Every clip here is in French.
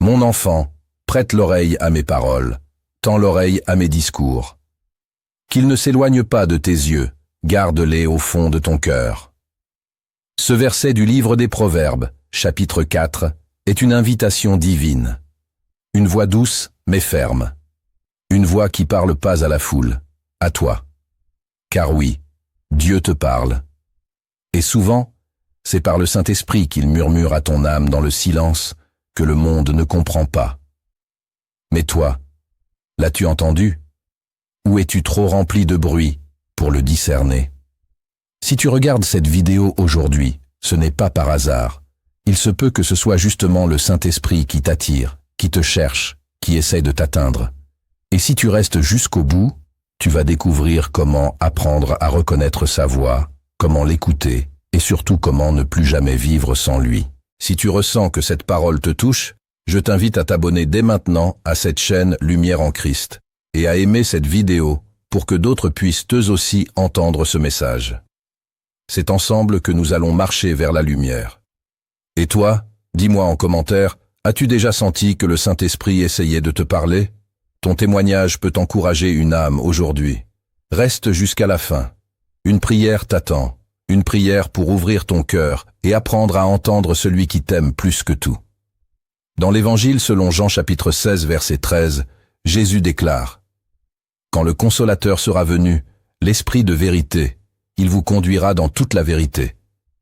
Mon enfant, prête l'oreille à mes paroles, tends l'oreille à mes discours. Qu'ils ne s'éloignent pas de tes yeux, garde-les au fond de ton cœur. Ce verset du livre des Proverbes, chapitre 4, est une invitation divine. Une voix douce, mais ferme. Une voix qui parle pas à la foule, à toi. Car oui, Dieu te parle. Et souvent, c'est par le Saint-Esprit qu'il murmure à ton âme dans le silence que le monde ne comprend pas. Mais toi, l'as-tu entendu? Ou es-tu trop rempli de bruit pour le discerner? Si tu regardes cette vidéo aujourd'hui, ce n'est pas par hasard. Il se peut que ce soit justement le Saint-Esprit qui t'attire, qui te cherche, qui essaie de t'atteindre. Et si tu restes jusqu'au bout, tu vas découvrir comment apprendre à reconnaître sa voix, comment l'écouter, et surtout comment ne plus jamais vivre sans lui. Si tu ressens que cette parole te touche, je t'invite à t'abonner dès maintenant à cette chaîne Lumière en Christ, et à aimer cette vidéo pour que d'autres puissent eux aussi entendre ce message. C'est ensemble que nous allons marcher vers la lumière. Et toi, dis-moi en commentaire, as-tu déjà senti que le Saint-Esprit essayait de te parler? Ton témoignage peut encourager une âme aujourd'hui. Reste jusqu'à la fin. Une prière t'attend, une prière pour ouvrir ton cœur et apprendre à entendre celui qui t'aime plus que tout. Dans l'Évangile selon Jean chapitre 16 verset 13, Jésus déclare: « Quand le Consolateur sera venu, l'Esprit de vérité, il vous conduira dans toute la vérité,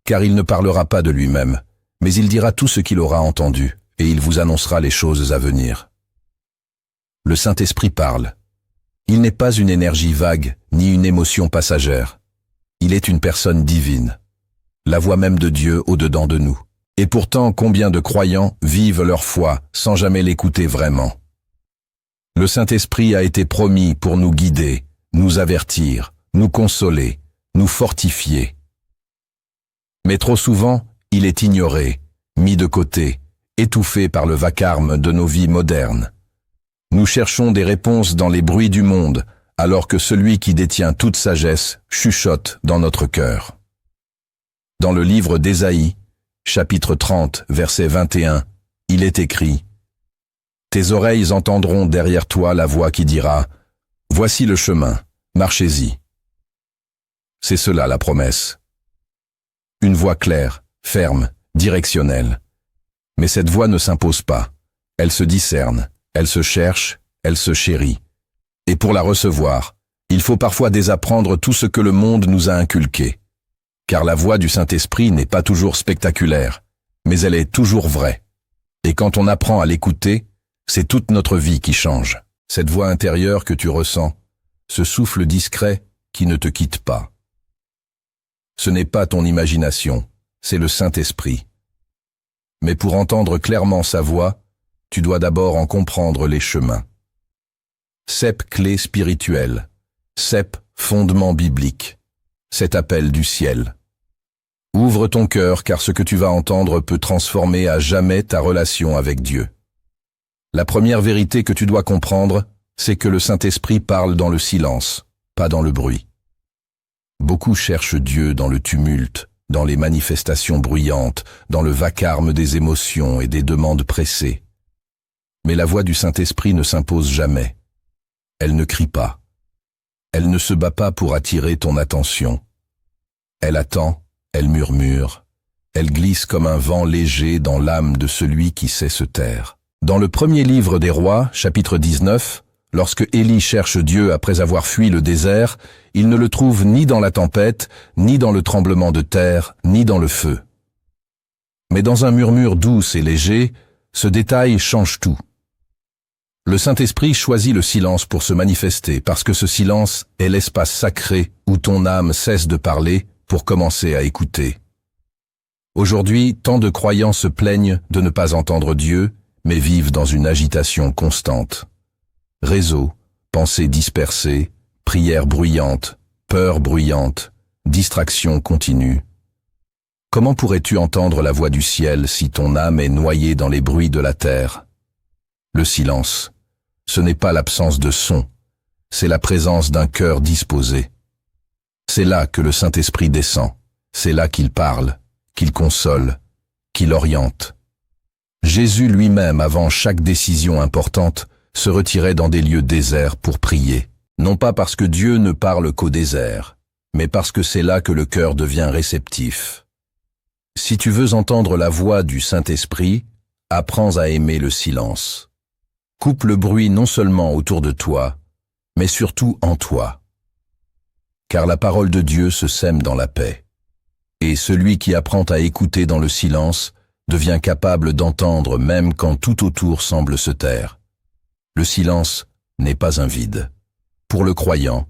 car il ne parlera pas de lui-même, mais il dira tout ce qu'il aura entendu, et il vous annoncera les choses à venir. » Le Saint-Esprit parle. Il n'est pas une énergie vague, ni une émotion passagère. Il est une personne divine, la voix même de Dieu au-dedans de nous. Et pourtant, combien de croyants vivent leur foi sans jamais l'écouter vraiment? Le Saint-Esprit a été promis pour nous guider, nous avertir, nous consoler, nous fortifier. Mais trop souvent, il est ignoré, mis de côté, étouffé par le vacarme de nos vies modernes. Nous cherchons des réponses dans les bruits du monde, alors que celui qui détient toute sagesse chuchote dans notre cœur. Dans le livre d'Ésaïe, chapitre 30, verset 21, il est écrit: « Tes oreilles entendront derrière toi la voix qui dira: Voici le chemin, marchez-y. » C'est cela la promesse. Une voix claire, ferme, directionnelle. Mais cette voix ne s'impose pas. Elle se discerne, elle se cherche, elle se chérit. Et pour la recevoir, il faut parfois désapprendre tout ce que le monde nous a inculqué. Car la voix du Saint-Esprit n'est pas toujours spectaculaire, mais elle est toujours vraie. Et quand on apprend à l'écouter, c'est toute notre vie qui change. Cette voix intérieure que tu ressens, ce souffle discret qui ne te quitte pas. Ce n'est pas ton imagination, c'est le Saint-Esprit. Mais pour entendre clairement sa voix, tu dois d'abord en comprendre les chemins. CEP clé spirituelle, CEP fondement biblique, cet appel du ciel. Ouvre ton cœur car ce que tu vas entendre peut transformer à jamais ta relation avec Dieu. La première vérité que tu dois comprendre, c'est que le Saint-Esprit parle dans le silence, pas dans le bruit. Beaucoup cherchent Dieu dans le tumulte, dans les manifestations bruyantes, dans le vacarme des émotions et des demandes pressées. Mais la voix du Saint-Esprit ne s'impose jamais. Elle ne crie pas. Elle ne se bat pas pour attirer ton attention. Elle attend, elle murmure, elle glisse comme un vent léger dans l'âme de celui qui sait se taire. Dans le premier livre des Rois, chapitre 19, lorsque Élie cherche Dieu après avoir fui le désert, il ne le trouve ni dans la tempête, ni dans le tremblement de terre, ni dans le feu. Mais dans un murmure doux et léger, ce détail change tout. Le Saint-Esprit choisit le silence pour se manifester, parce que ce silence est l'espace sacré où ton âme cesse de parler pour commencer à écouter. Aujourd'hui, tant de croyants se plaignent de ne pas entendre Dieu, mais vivent dans une agitation constante. Réseaux, pensées dispersées, prières bruyantes, peurs bruyantes, distractions continues. Comment pourrais-tu entendre la voix du ciel si ton âme est noyée dans les bruits de la terre? Le silence, ce n'est pas l'absence de son, c'est la présence d'un cœur disposé. C'est là que le Saint-Esprit descend, c'est là qu'il parle, qu'il console, qu'il oriente. Jésus lui-même, avant chaque décision importante, se retirait dans des lieux déserts pour prier. Non pas parce que Dieu ne parle qu'au désert, mais parce que c'est là que le cœur devient réceptif. Si tu veux entendre la voix du Saint-Esprit, apprends à aimer le silence. Coupe le bruit non seulement autour de toi, mais surtout en toi. Car la parole de Dieu se sème dans la paix. Et celui qui apprend à écouter dans le silence devient capable d'entendre même quand tout autour semble se taire. Le silence n'est pas un vide. Pour le croyant,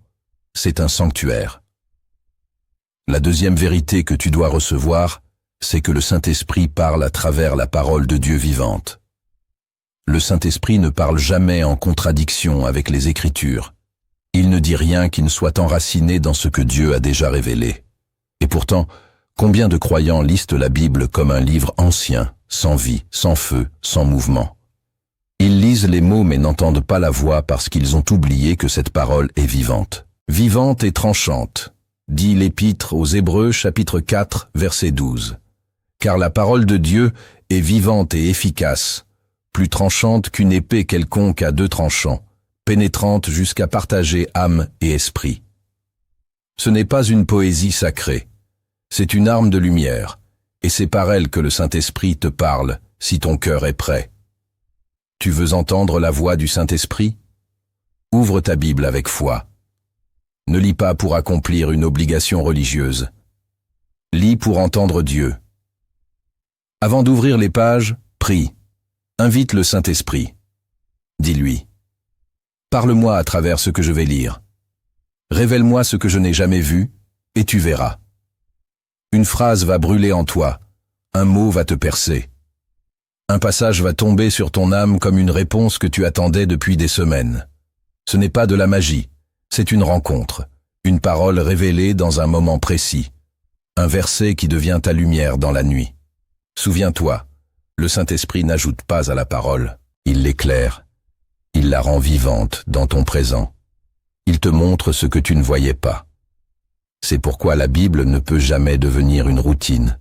c'est un sanctuaire. La deuxième vérité que tu dois recevoir, c'est que le Saint-Esprit parle à travers la parole de Dieu vivante. Le Saint-Esprit ne parle jamais en contradiction avec les Écritures. Il ne dit rien qui ne soit enraciné dans ce que Dieu a déjà révélé. Et pourtant, combien de croyants lisent la Bible comme un livre ancien, sans vie, sans feu, sans mouvement? Ils lisent les mots mais n'entendent pas la voix parce qu'ils ont oublié que cette parole est vivante. Vivante et tranchante, dit l'Épître aux Hébreux chapitre 4, verset 12. Car la parole de Dieu est vivante et efficace, plus tranchante qu'une épée quelconque à deux tranchants, pénétrante jusqu'à partager âme et esprit. Ce n'est pas une poésie sacrée, c'est une arme de lumière, et c'est par elle que le Saint-Esprit te parle si ton cœur est prêt. Tu veux entendre la voix du Saint-Esprit? Ouvre ta Bible avec foi. Ne lis pas pour accomplir une obligation religieuse. Lis pour entendre Dieu. Avant d'ouvrir les pages, prie. Invite le Saint-Esprit. Dis-lui: parle-moi à travers ce que je vais lire. Révèle-moi ce que je n'ai jamais vu, et tu verras. Une phrase va brûler en toi, un mot va te percer. Un passage va tomber sur ton âme comme une réponse que tu attendais depuis des semaines. Ce n'est pas de la magie, c'est une rencontre, une parole révélée dans un moment précis, un verset qui devient ta lumière dans la nuit. Souviens-toi, le Saint-Esprit n'ajoute pas à la parole, il l'éclaire, il la rend vivante dans ton présent. Il te montre ce que tu ne voyais pas. C'est pourquoi la Bible ne peut jamais devenir une routine.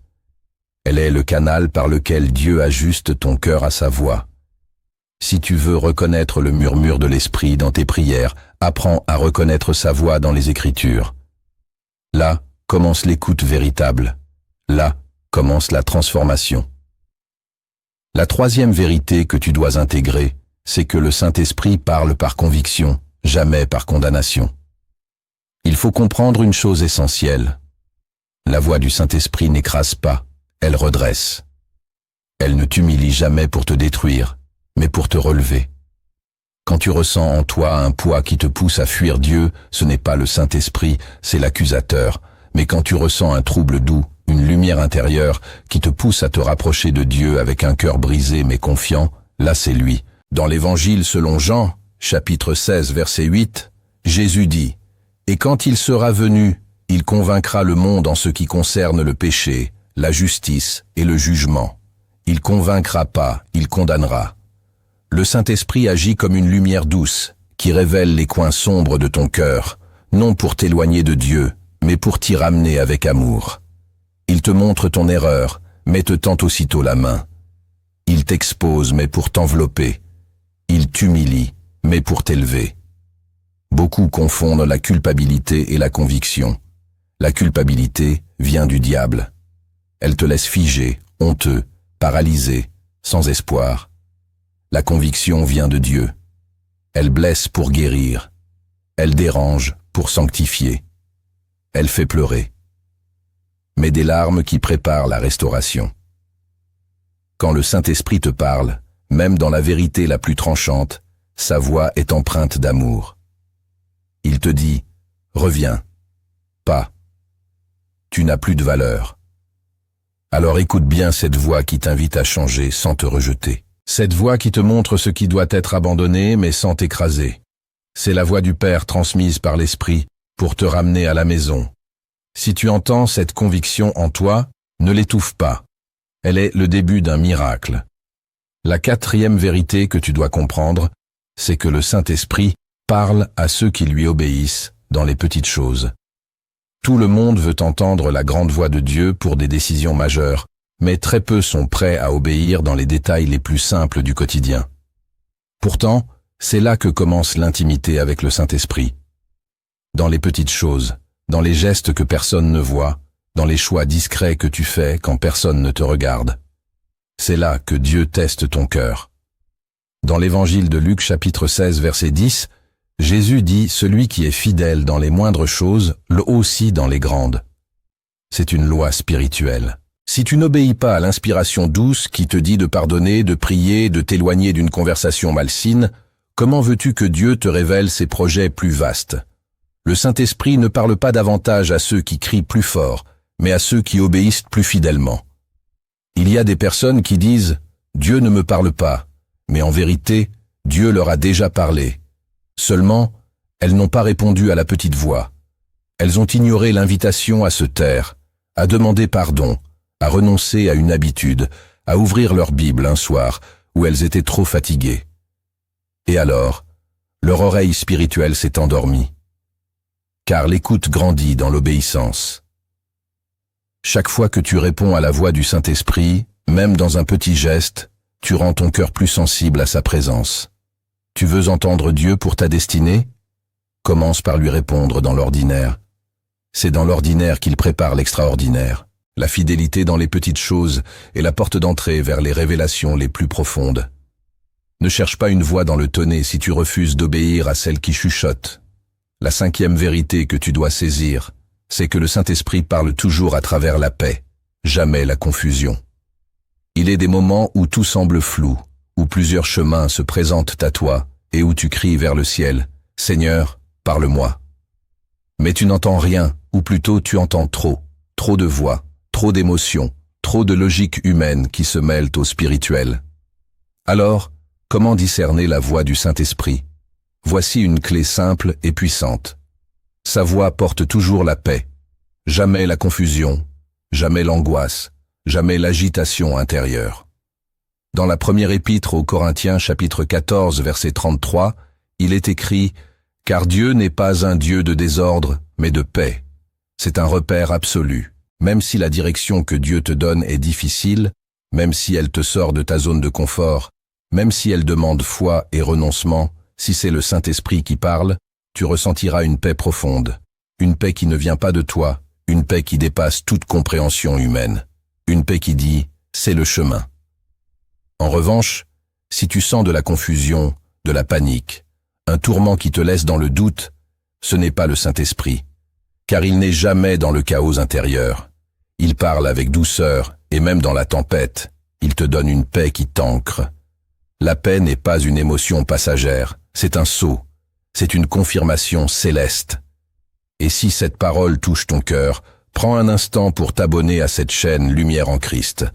Elle est le canal par lequel Dieu ajuste ton cœur à sa voix. Si tu veux reconnaître le murmure de l'Esprit dans tes prières, apprends à reconnaître sa voix dans les Écritures. Là commence l'écoute véritable. Là commence la transformation. La troisième vérité que tu dois intégrer, c'est que le Saint-Esprit parle par conviction, jamais par condamnation. Il faut comprendre une chose essentielle. La voix du Saint-Esprit n'écrase pas, elle redresse. Elle ne t'humilie jamais pour te détruire, mais pour te relever. Quand tu ressens en toi un poids qui te pousse à fuir Dieu, ce n'est pas le Saint-Esprit, c'est l'accusateur. Mais quand tu ressens un trouble doux, une lumière intérieure qui te pousse à te rapprocher de Dieu avec un cœur brisé mais confiant, là c'est lui. Dans l'Évangile selon Jean, chapitre 16, verset 8, Jésus dit: « Et quand il sera venu, il convaincra le monde en ce qui concerne le péché, la justice et le jugement. Il convaincra pas, il condamnera. » Le Saint-Esprit agit comme une lumière douce qui révèle les coins sombres de ton cœur, non pour t'éloigner de Dieu, mais pour t'y ramener avec amour. Il te montre ton erreur, mais te tend aussitôt la main. Il t'expose, mais pour t'envelopper. Il t'humilie, mais pour t'élever. Beaucoup confondent la culpabilité et la conviction. La culpabilité vient du diable. Elle te laisse figé, honteux, paralysé, sans espoir. La conviction vient de Dieu. Elle blesse pour guérir. Elle dérange pour sanctifier. Elle fait pleurer. Mais des larmes qui préparent la restauration. Quand le Saint-Esprit te parle, même dans la vérité la plus tranchante, sa voix est empreinte d'amour. Il te dit: « Reviens. » Pas: « Tu n'as plus de valeur. » Alors écoute bien cette voix qui t'invite à changer sans te rejeter. Cette voix qui te montre ce qui doit être abandonné mais sans t'écraser. C'est la voix du Père transmise par l'Esprit pour te ramener à la maison. Si tu entends cette conviction en toi, ne l'étouffe pas. Elle est le début d'un miracle. La quatrième vérité que tu dois comprendre, c'est que le Saint-Esprit parle à ceux qui lui obéissent dans les petites choses. Tout le monde veut entendre la grande voix de Dieu pour des décisions majeures, mais très peu sont prêts à obéir dans les détails les plus simples du quotidien. Pourtant, c'est là que commence l'intimité avec le Saint-Esprit. Dans les petites choses, dans les gestes que personne ne voit, dans les choix discrets que tu fais quand personne ne te regarde. C'est là que Dieu teste ton cœur. Dans l'évangile de Luc chapitre 16 verset 10, Jésus dit « Celui qui est fidèle dans les moindres choses, le aussi dans les grandes ». C'est une loi spirituelle. Si tu n'obéis pas à l'inspiration douce qui te dit de pardonner, de prier, de t'éloigner d'une conversation malsaine, comment veux-tu que Dieu te révèle ses projets plus vastes? Le Saint-Esprit ne parle pas davantage à ceux qui crient plus fort, mais à ceux qui obéissent plus fidèlement. Il y a des personnes qui disent « Dieu ne me parle pas », mais en vérité, Dieu leur a déjà parlé. Seulement, elles n'ont pas répondu à la petite voix. Elles ont ignoré l'invitation à se taire, à demander pardon, à renoncer à une habitude, à ouvrir leur Bible un soir où elles étaient trop fatiguées. Et alors, leur oreille spirituelle s'est endormie. Car l'écoute grandit dans l'obéissance. Chaque fois que tu réponds à la voix du Saint-Esprit, même dans un petit geste, tu rends ton cœur plus sensible à sa présence. Tu veux entendre Dieu pour ta destinée? Commence par lui répondre dans l'ordinaire. C'est dans l'ordinaire qu'il prépare l'extraordinaire. La fidélité dans les petites choses est la porte d'entrée vers les révélations les plus profondes. Ne cherche pas une voix dans le tonnet si tu refuses d'obéir à celle qui chuchote. La 5e vérité que tu dois saisir, c'est que le Saint-Esprit parle toujours à travers la paix, jamais la confusion. Il est des moments où tout semble flou, où plusieurs chemins se présentent à toi et où tu cries vers le ciel « Seigneur, parle-moi ». Mais tu n'entends rien, ou plutôt tu entends trop de voix, trop d'émotions, trop de logique humaine qui se mêlent au spirituel. Alors, comment discerner la voix du Saint-Esprit? Voici une clé simple et puissante. Sa voix porte toujours la paix, jamais la confusion, jamais l'angoisse, jamais l'agitation intérieure. Dans la première épître aux Corinthiens chapitre 14 verset 33, il est écrit « Car Dieu n'est pas un Dieu de désordre, mais de paix. C'est un repère absolu. Même si la direction que Dieu te donne est difficile, même si elle te sort de ta zone de confort, même si elle demande foi et renoncement, si c'est le Saint-Esprit qui parle, tu ressentiras une paix profonde, une paix qui ne vient pas de toi, une paix qui dépasse toute compréhension humaine, une paix qui dit « c'est le chemin ». En revanche, si tu sens de la confusion, de la panique, un tourment qui te laisse dans le doute, ce n'est pas le Saint-Esprit, car il n'est jamais dans le chaos intérieur. Il parle avec douceur, et même dans la tempête, il te donne une paix qui t'ancre. La paix n'est pas une émotion passagère, c'est un sceau, c'est une confirmation céleste. Et si cette parole touche ton cœur, prends un instant pour t'abonner à cette chaîne Lumière en Christ.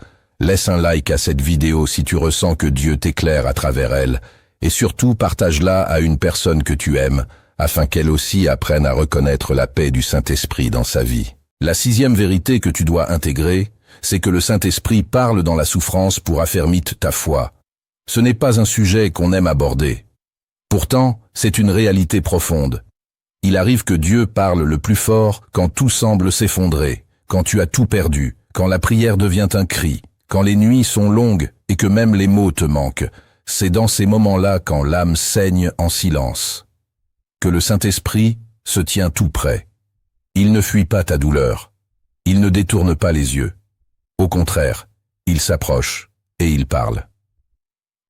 Laisse un like à cette vidéo si tu ressens que Dieu t'éclaire à travers elle, et surtout partage-la à une personne que tu aimes, afin qu'elle aussi apprenne à reconnaître la paix du Saint-Esprit dans sa vie. La 6e vérité que tu dois intégrer, c'est que le Saint-Esprit parle dans la souffrance pour affermir ta foi. Ce n'est pas un sujet qu'on aime aborder. Pourtant, c'est une réalité profonde. Il arrive que Dieu parle le plus fort quand tout semble s'effondrer, quand tu as tout perdu, quand la prière devient un cri, quand les nuits sont longues et que même les mots te manquent. C'est dans ces moments-là quand l'âme saigne en silence. Que le Saint-Esprit se tient tout près. Il ne fuit pas ta douleur. Il ne détourne pas les yeux. Au contraire, il s'approche et il parle.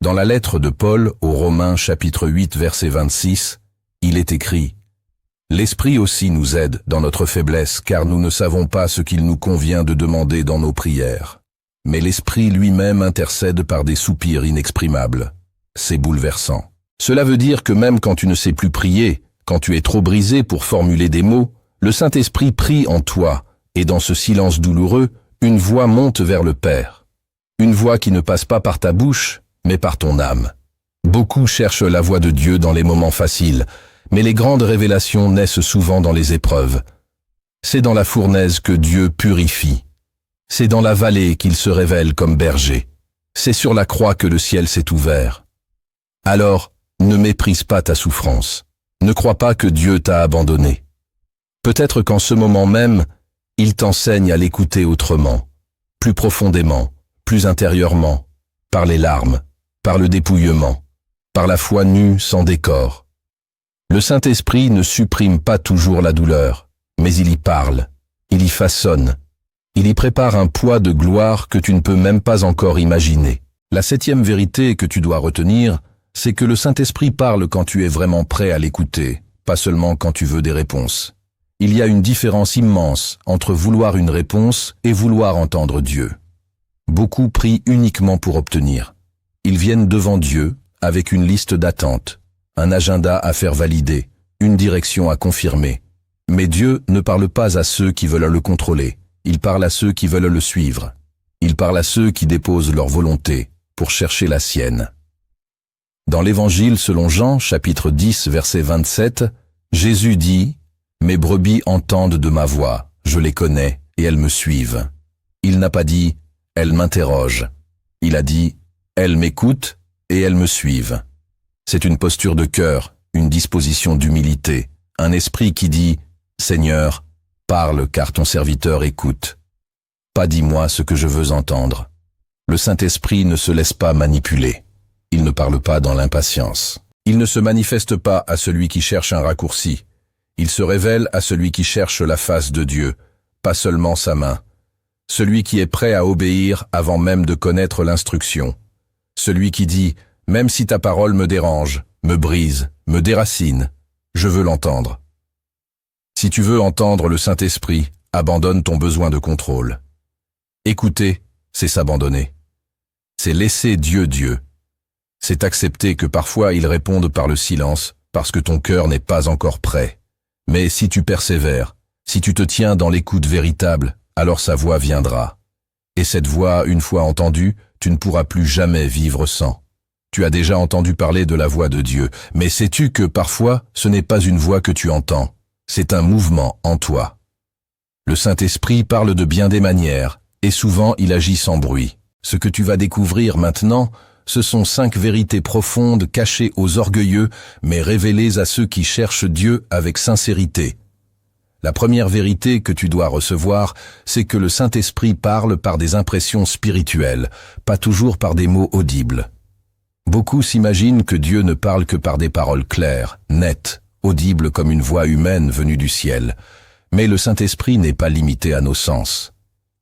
Dans la lettre de Paul aux Romains chapitre 8 verset 26, il est écrit « L'Esprit aussi nous aide dans notre faiblesse, car nous ne savons pas ce qu'il nous convient de demander dans nos prières. Mais l'Esprit lui-même intercède par des soupirs inexprimables. » C'est bouleversant. Cela veut dire que même quand tu ne sais plus prier, quand tu es trop brisé pour formuler des mots, le Saint-Esprit prie en toi, et dans ce silence douloureux, une voix monte vers le Père. Une voix qui ne passe pas par ta bouche, mais par ton âme. Beaucoup cherchent la voix de Dieu dans les moments faciles, mais les grandes révélations naissent souvent dans les épreuves. C'est dans la fournaise que Dieu purifie. C'est dans la vallée qu'il se révèle comme berger. C'est sur la croix que le ciel s'est ouvert. Alors, ne méprise pas ta souffrance. Ne crois pas que Dieu t'a abandonné. Peut-être qu'en ce moment même, il t'enseigne à l'écouter autrement, plus profondément, plus intérieurement, par les larmes, par le dépouillement, par la foi nue sans décor. Le Saint-Esprit ne supprime pas toujours la douleur, mais il y parle, il y façonne, il y prépare un poids de gloire que tu ne peux même pas encore imaginer. La 7e vérité que tu dois retenir, c'est que le Saint-Esprit parle quand tu es vraiment prêt à l'écouter, pas seulement quand tu veux des réponses. Il y a une différence immense entre vouloir une réponse et vouloir entendre Dieu. Beaucoup prient uniquement pour obtenir. Ils viennent devant Dieu avec une liste d'attentes, un agenda à faire valider, une direction à confirmer. Mais Dieu ne parle pas à ceux qui veulent le contrôler, il parle à ceux qui veulent le suivre. Il parle à ceux qui déposent leur volonté pour chercher la sienne. Dans l'Évangile selon Jean, chapitre 10, verset 27, Jésus dit « Mes brebis entendent de ma voix, je les connais et elles me suivent. » Il n'a pas dit « Elles m'interrogent ». Il a dit « Elles m'écoutent et elles me suivent ». C'est une posture de cœur, une disposition d'humilité, un esprit qui dit « Seigneur, parle car ton serviteur écoute. Pas dis-moi ce que je veux entendre. » Le Saint-Esprit ne se laisse pas manipuler. Il ne parle pas dans l'impatience. Il ne se manifeste pas à celui qui cherche un raccourci. Il se révèle à celui qui cherche la face de Dieu, pas seulement sa main. Celui qui est prêt à obéir avant même de connaître l'instruction. Celui qui dit « Même si ta parole me dérange, me brise, me déracine, je veux l'entendre. » Si tu veux entendre le Saint-Esprit, abandonne ton besoin de contrôle. Écouter, c'est s'abandonner. C'est laisser Dieu Dieu. C'est accepter que parfois il réponde par le silence, parce que ton cœur n'est pas encore prêt. Mais si tu persévères, si tu te tiens dans l'écoute véritable, alors sa voix viendra. Et cette voix, une fois entendue, tu ne pourras plus jamais vivre sans. Tu as déjà entendu parler de la voix de Dieu, mais sais-tu que parfois, ce n'est pas une voix que tu entends, c'est un mouvement en toi. Le Saint-Esprit parle de bien des manières, et souvent il agit sans bruit. Ce que tu vas découvrir maintenant, ce sont 5 vérités profondes cachées aux orgueilleux, mais révélées à ceux qui cherchent Dieu avec sincérité. La première vérité que tu dois recevoir, c'est que le Saint-Esprit parle par des impressions spirituelles, pas toujours par des mots audibles. Beaucoup s'imaginent que Dieu ne parle que par des paroles claires, nettes, audibles comme une voix humaine venue du ciel. Mais le Saint-Esprit n'est pas limité à nos sens.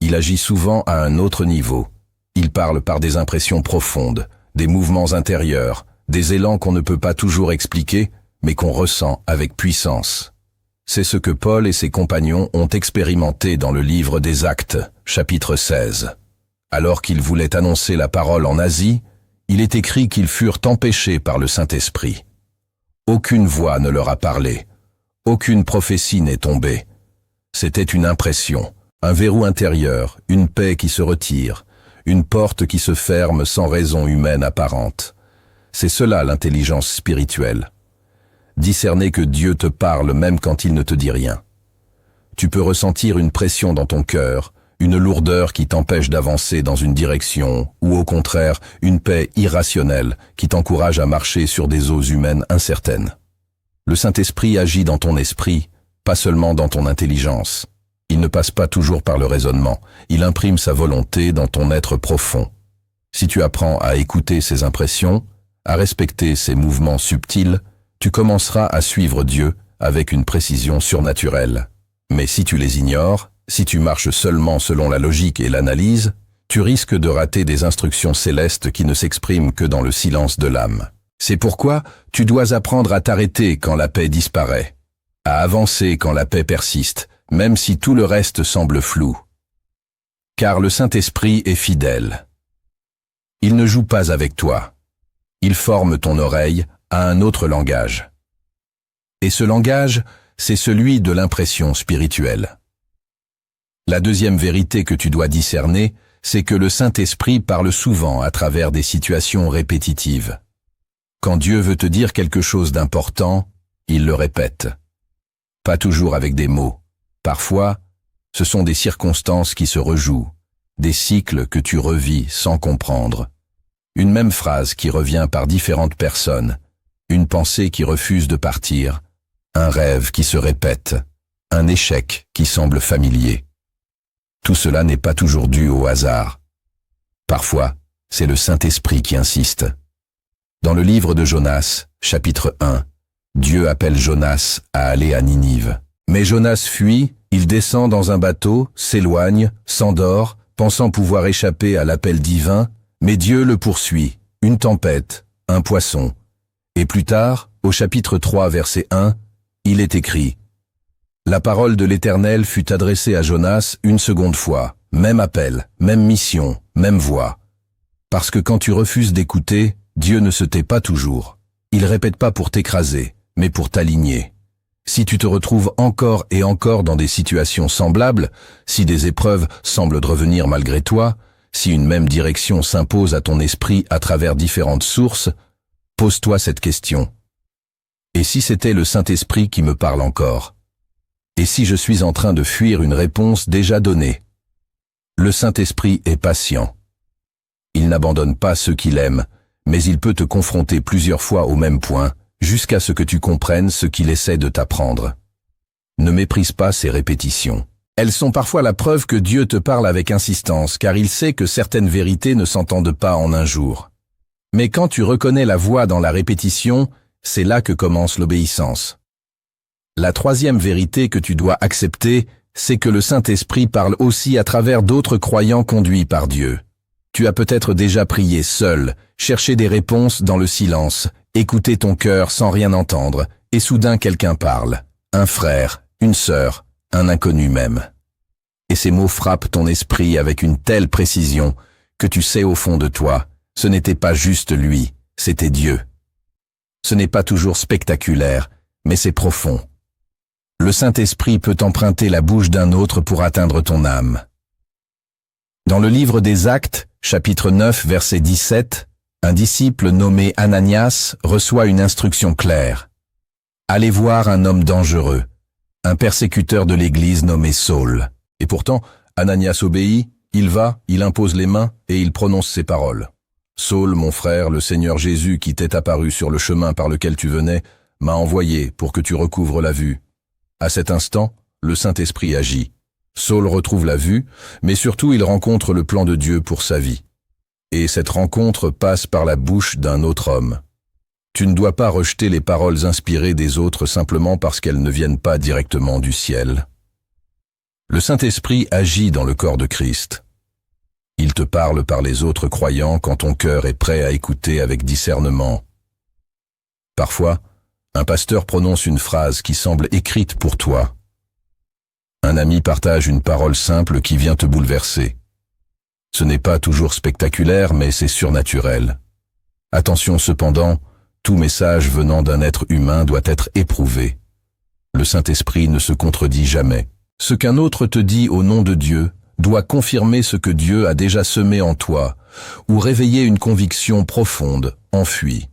Il agit souvent à un autre niveau. Il parle par des impressions profondes, des mouvements intérieurs, des élans qu'on ne peut pas toujours expliquer, mais qu'on ressent avec puissance. C'est ce que Paul et ses compagnons ont expérimenté dans le livre des Actes, chapitre 16. Alors qu'ils voulaient annoncer la parole en Asie, il est écrit qu'ils furent empêchés par le Saint-Esprit. Aucune voix ne leur a parlé, aucune prophétie n'est tombée. C'était une impression, un verrou intérieur, une paix qui se retire, une porte qui se ferme sans raison humaine apparente. C'est cela l'intelligence spirituelle. Discerner que Dieu te parle même quand il ne te dit rien. Tu peux ressentir une pression dans ton cœur, une lourdeur qui t'empêche d'avancer dans une direction, ou au contraire, une paix irrationnelle qui t'encourage à marcher sur des eaux humaines incertaines. Le Saint-Esprit agit dans ton esprit, pas seulement dans ton intelligence. Il ne passe pas toujours par le raisonnement, il imprime sa volonté dans ton être profond. Si tu apprends à écouter ses impressions, à respecter ses mouvements subtils, tu commenceras à suivre Dieu avec une précision surnaturelle. Mais si tu les ignores, si tu marches seulement selon la logique et l'analyse, tu risques de rater des instructions célestes qui ne s'expriment que dans le silence de l'âme. C'est pourquoi tu dois apprendre à t'arrêter quand la paix disparaît, à avancer quand la paix persiste, même si tout le reste semble flou. Car le Saint-Esprit est fidèle. Il ne joue pas avec toi. Il forme ton oreille à un autre langage. Et ce langage, c'est celui de l'impression spirituelle. La deuxième vérité que tu dois discerner, c'est que le Saint-Esprit parle souvent à travers des situations répétitives. Quand Dieu veut te dire quelque chose d'important, il le répète. Pas toujours avec des mots. Parfois, ce sont des circonstances qui se rejouent, des cycles que tu revis sans comprendre. Une même phrase qui revient par différentes personnes, une pensée qui refuse de partir, un rêve qui se répète, un échec qui semble familier. Tout cela n'est pas toujours dû au hasard. Parfois, c'est le Saint-Esprit qui insiste. Dans le livre de Jonas, chapitre 1, Dieu appelle Jonas à aller à Ninive. Mais Jonas fuit, il descend dans un bateau, s'éloigne, s'endort, pensant pouvoir échapper à l'appel divin, mais Dieu le poursuit, une tempête, un poisson. Et plus tard, au chapitre 3, verset 1, il est écrit « La parole de l'Éternel fut adressée à Jonas une seconde fois, même appel, même mission, même voix. Parce que quand tu refuses d'écouter, Dieu ne se tait pas toujours. Il répète pas pour t'écraser, mais pour t'aligner. Si tu te retrouves encore et encore dans des situations semblables, si des épreuves semblent revenir malgré toi, si une même direction s'impose à ton esprit à travers différentes sources, pose-toi cette question. Et si c'était le Saint-Esprit qui me parle encore? Et si je suis en train de fuir une réponse déjà donnée? Le Saint-Esprit est patient. Il n'abandonne pas ceux qu'il aime, mais il peut te confronter plusieurs fois au même point, jusqu'à ce que tu comprennes ce qu'il essaie de t'apprendre. Ne méprise pas ces répétitions. Elles sont parfois la preuve que Dieu te parle avec insistance, car il sait que certaines vérités ne s'entendent pas en un jour. Mais quand tu reconnais la voix dans la répétition, c'est là que commence l'obéissance. La troisième vérité que tu dois accepter, c'est que le Saint-Esprit parle aussi à travers d'autres croyants conduits par Dieu. Tu as peut-être déjà prié seul, cherché des réponses dans le silence, écouté ton cœur sans rien entendre, et soudain quelqu'un parle. Un frère, une sœur, un inconnu même. Et ces mots frappent ton esprit avec une telle précision que tu sais au fond de toi, ce n'était pas juste lui, c'était Dieu. Ce n'est pas toujours spectaculaire, mais c'est profond. Le Saint-Esprit peut emprunter la bouche d'un autre pour atteindre ton âme. Dans le livre des Actes, chapitre 9, verset 17, un disciple nommé Ananias reçoit une instruction claire. Allez voir un homme dangereux, un persécuteur de l'Église nommé Saul. Et pourtant, Ananias obéit, il va, il impose les mains et il prononce ces paroles. Saul, mon frère, le Seigneur Jésus qui t'est apparu sur le chemin par lequel tu venais, m'a envoyé pour que tu recouvres la vue. À cet instant, le Saint-Esprit agit. Saul retrouve la vue, mais surtout il rencontre le plan de Dieu pour sa vie. Et cette rencontre passe par la bouche d'un autre homme. Tu ne dois pas rejeter les paroles inspirées des autres simplement parce qu'elles ne viennent pas directement du ciel. Le Saint-Esprit agit dans le corps de Christ. Il te parle par les autres croyants quand ton cœur est prêt à écouter avec discernement. Parfois, un pasteur prononce une phrase qui semble écrite pour toi. Un ami partage une parole simple qui vient te bouleverser. Ce n'est pas toujours spectaculaire, mais c'est surnaturel. Attention cependant, tout message venant d'un être humain doit être éprouvé. Le Saint-Esprit ne se contredit jamais. Ce qu'un autre te dit au nom de Dieu doit confirmer ce que Dieu a déjà semé en toi, ou réveiller une conviction profonde, enfuie.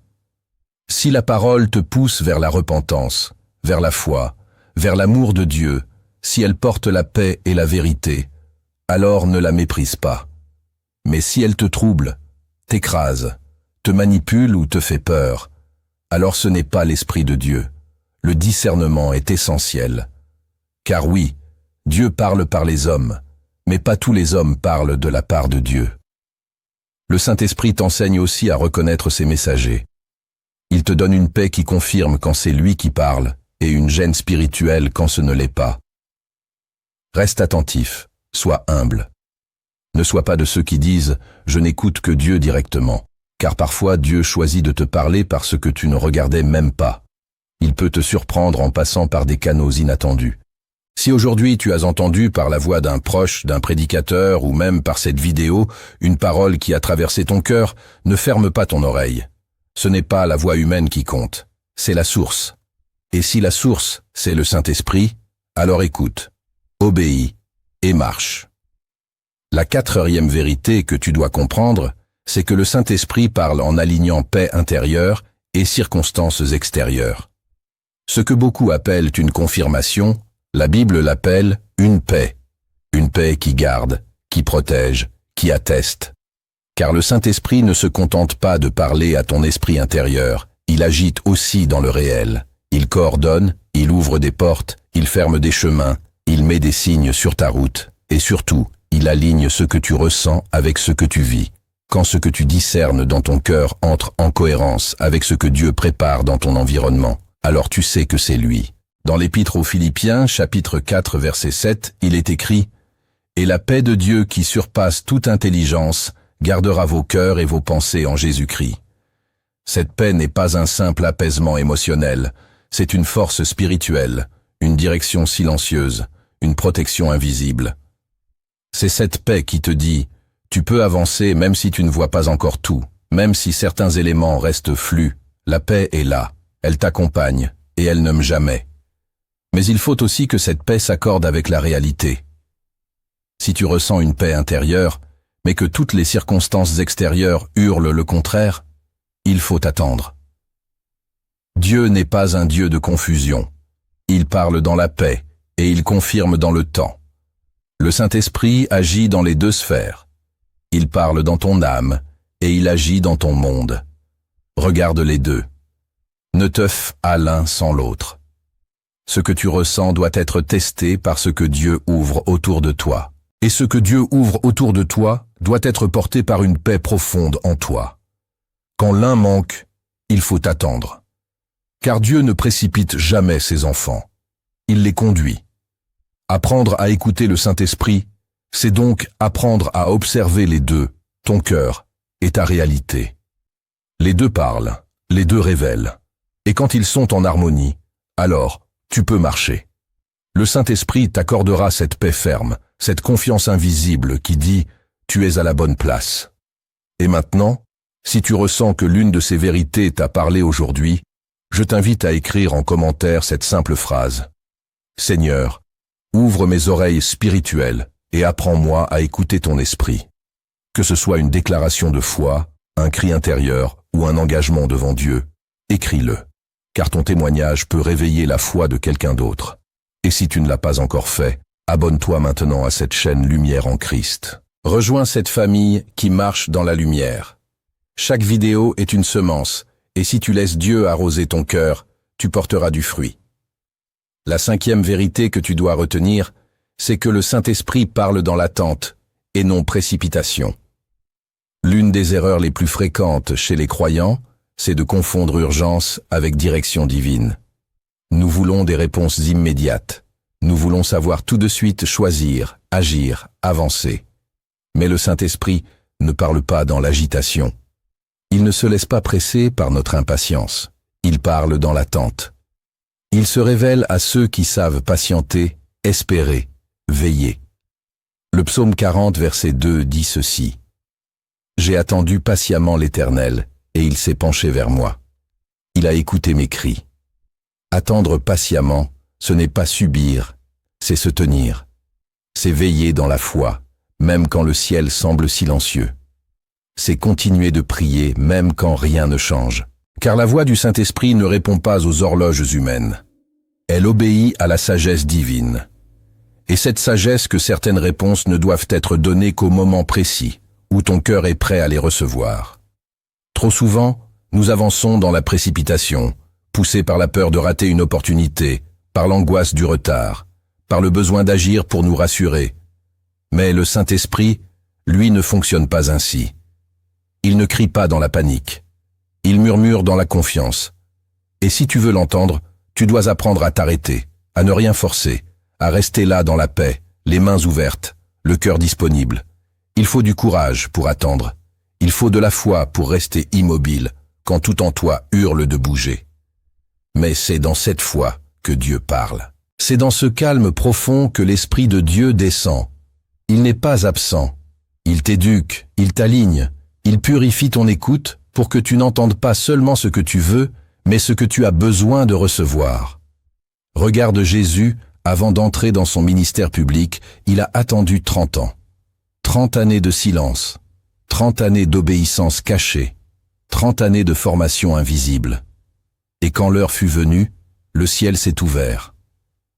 Si la parole te pousse vers la repentance, vers la foi, vers l'amour de Dieu, si elle porte la paix et la vérité, alors ne la méprise pas. Mais si elle te trouble, t'écrase, te manipule ou te fait peur, alors ce n'est pas l'Esprit de Dieu. Le discernement est essentiel. Car oui, Dieu parle par les hommes, mais pas tous les hommes parlent de la part de Dieu. Le Saint-Esprit t'enseigne aussi à reconnaître ses messagers. Il te donne une paix qui confirme quand c'est lui qui parle, et une gêne spirituelle quand ce ne l'est pas. Reste attentif, sois humble. Ne sois pas de ceux qui disent « je n'écoute que Dieu directement », car parfois Dieu choisit de te parler parce que tu ne regardais même pas. Il peut te surprendre en passant par des canaux inattendus. Si aujourd'hui tu as entendu par la voix d'un proche, d'un prédicateur ou même par cette vidéo une parole qui a traversé ton cœur, ne ferme pas ton oreille. Ce n'est pas la voix humaine qui compte, c'est la source. Et si la source, c'est le Saint-Esprit, alors écoute, obéis et marche. La quatrième vérité que tu dois comprendre, c'est que le Saint-Esprit parle en alignant paix intérieure et circonstances extérieures. Ce que beaucoup appellent une confirmation, la Bible l'appelle une paix qui garde, qui protège, qui atteste. Car le Saint-Esprit ne se contente pas de parler à ton esprit intérieur, il agite aussi dans le réel. Il coordonne, il ouvre des portes, il ferme des chemins, il met des signes sur ta route, et surtout, Il aligne ce que tu ressens avec ce que tu vis. Quand ce que tu discernes dans ton cœur entre en cohérence avec ce que Dieu prépare dans ton environnement, alors tu sais que c'est lui. Dans l'Épître aux Philippiens, chapitre 4, verset 7, il est écrit « Et la paix de Dieu qui surpasse toute intelligence gardera vos cœurs et vos pensées en Jésus-Christ. » Cette paix n'est pas un simple apaisement émotionnel, c'est une force spirituelle, une direction silencieuse, une protection invisible. C'est cette paix qui te dit « Tu peux avancer même si tu ne vois pas encore tout, même si certains éléments restent flous. La paix est là, elle t'accompagne et elle n'aime jamais. » Mais il faut aussi que cette paix s'accorde avec la réalité. Si tu ressens une paix intérieure, mais que toutes les circonstances extérieures hurlent le contraire, il faut attendre. Dieu n'est pas un Dieu de confusion. Il parle dans la paix et il confirme dans le temps. Le Saint-Esprit agit dans les deux sphères. Il parle dans ton âme et il agit dans ton monde. Regarde les deux. Ne te fie à l'un sans l'autre. Ce que tu ressens doit être testé par ce que Dieu ouvre autour de toi. Et ce que Dieu ouvre autour de toi doit être porté par une paix profonde en toi. Quand l'un manque, il faut attendre. Car Dieu ne précipite jamais ses enfants. Il les conduit. Apprendre à écouter le Saint-Esprit, c'est donc apprendre à observer les deux, ton cœur et ta réalité. Les deux parlent, les deux révèlent. Et quand ils sont en harmonie, alors tu peux marcher. Le Saint-Esprit t'accordera cette paix ferme, cette confiance invisible qui dit « Tu es à la bonne place ». Et maintenant, si tu ressens que l'une de ces vérités t'a parlé aujourd'hui, je t'invite à écrire en commentaire cette simple phrase. « Seigneur, ouvre mes oreilles spirituelles et apprends-moi à écouter ton esprit. » Que ce soit une déclaration de foi, un cri intérieur ou un engagement devant Dieu, écris-le, car ton témoignage peut réveiller la foi de quelqu'un d'autre. Et si tu ne l'as pas encore fait, abonne-toi maintenant à cette chaîne Lumière en Christ. Rejoins cette famille qui marche dans la lumière. Chaque vidéo est une semence, et si tu laisses Dieu arroser ton cœur, tu porteras du fruit. La 5e vérité que tu dois retenir, c'est que le Saint-Esprit parle dans l'attente, et non précipitation. L'une des erreurs les plus fréquentes chez les croyants, c'est de confondre urgence avec direction divine. Nous voulons des réponses immédiates. Nous voulons savoir tout de suite choisir, agir, avancer. Mais le Saint-Esprit ne parle pas dans l'agitation. Il ne se laisse pas presser par notre impatience. Il parle dans l'attente. Il se révèle à ceux qui savent patienter, espérer, veiller. Le psaume 40, verset 2 dit ceci. « J'ai attendu patiemment l'Éternel, et il s'est penché vers moi. Il a écouté mes cris. » Attendre patiemment, ce n'est pas subir, c'est se tenir. C'est veiller dans la foi, même quand le ciel semble silencieux. C'est continuer de prier, même quand rien ne change. Car la voix du Saint-Esprit ne répond pas aux horloges humaines. Elle obéit à la sagesse divine. Et cette sagesse que certaines réponses ne doivent être données qu'au moment précis, où ton cœur est prêt à les recevoir. Trop souvent, nous avançons dans la précipitation, poussés par la peur de rater une opportunité, par l'angoisse du retard, par le besoin d'agir pour nous rassurer. Mais le Saint-Esprit, lui, ne fonctionne pas ainsi. Il ne crie pas dans la panique. Il murmure dans la confiance. Et si tu veux l'entendre, tu dois apprendre à t'arrêter, à ne rien forcer, à rester là dans la paix, les mains ouvertes, le cœur disponible. Il faut du courage pour attendre. Il faut de la foi pour rester immobile, quand tout en toi hurle de bouger. Mais c'est dans cette foi que Dieu parle. C'est dans ce calme profond que l'Esprit de Dieu descend. Il n'est pas absent. Il t'éduque, il t'aligne, il purifie ton écoute pour que tu n'entendes pas seulement ce que tu veux, mais ce que tu as besoin de recevoir. Regarde Jésus, avant d'entrer dans son ministère public, il a attendu 30 ans. 30 années de silence, 30 années d'obéissance cachée, 30 années de formation invisible. Et quand l'heure fut venue, le ciel s'est ouvert.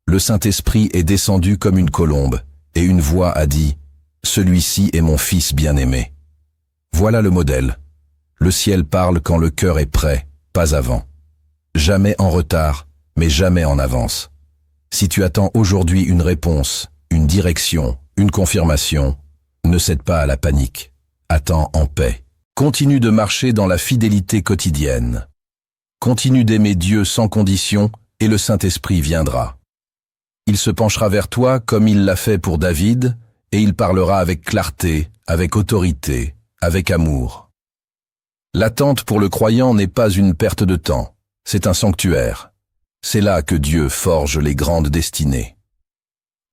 Le Saint-Esprit est descendu comme une colombe, et une voix a dit « Celui-ci est mon Fils bien-aimé ». Voilà le modèle. Le ciel parle quand le cœur est prêt, pas avant. Jamais en retard, mais jamais en avance. Si tu attends aujourd'hui une réponse, une direction, une confirmation, Ne cède pas à la panique. Attends en paix. Continue de marcher dans la fidélité quotidienne. Continue d'aimer Dieu sans condition et le Saint-Esprit viendra. Il se penchera vers toi comme il l'a fait pour David et il parlera avec clarté, avec autorité, avec amour. L'attente pour le croyant n'est pas une perte de temps, c'est un sanctuaire. C'est là que Dieu forge les grandes destinées.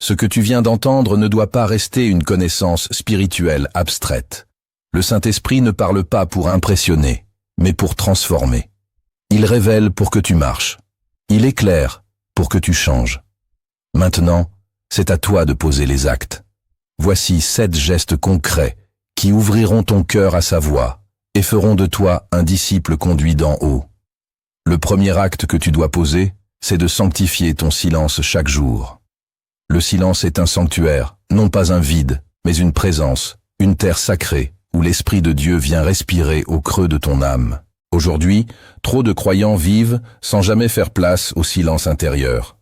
Ce que tu viens d'entendre ne doit pas rester une connaissance spirituelle abstraite. Le Saint-Esprit ne parle pas pour impressionner, mais pour transformer. Il révèle pour que tu marches. Il éclaire pour que tu changes. Maintenant, c'est à toi de poser les actes. Voici 7 gestes concrets qui ouvriront ton cœur à sa voix et feront de toi un disciple conduit d'en haut. Le premier acte que tu dois poser, c'est de sanctifier ton silence chaque jour. Le silence est un sanctuaire, non pas un vide, mais une présence, une terre sacrée, où l'Esprit de Dieu vient respirer au creux de ton âme. Aujourd'hui, trop de croyants vivent sans jamais faire place au silence intérieur.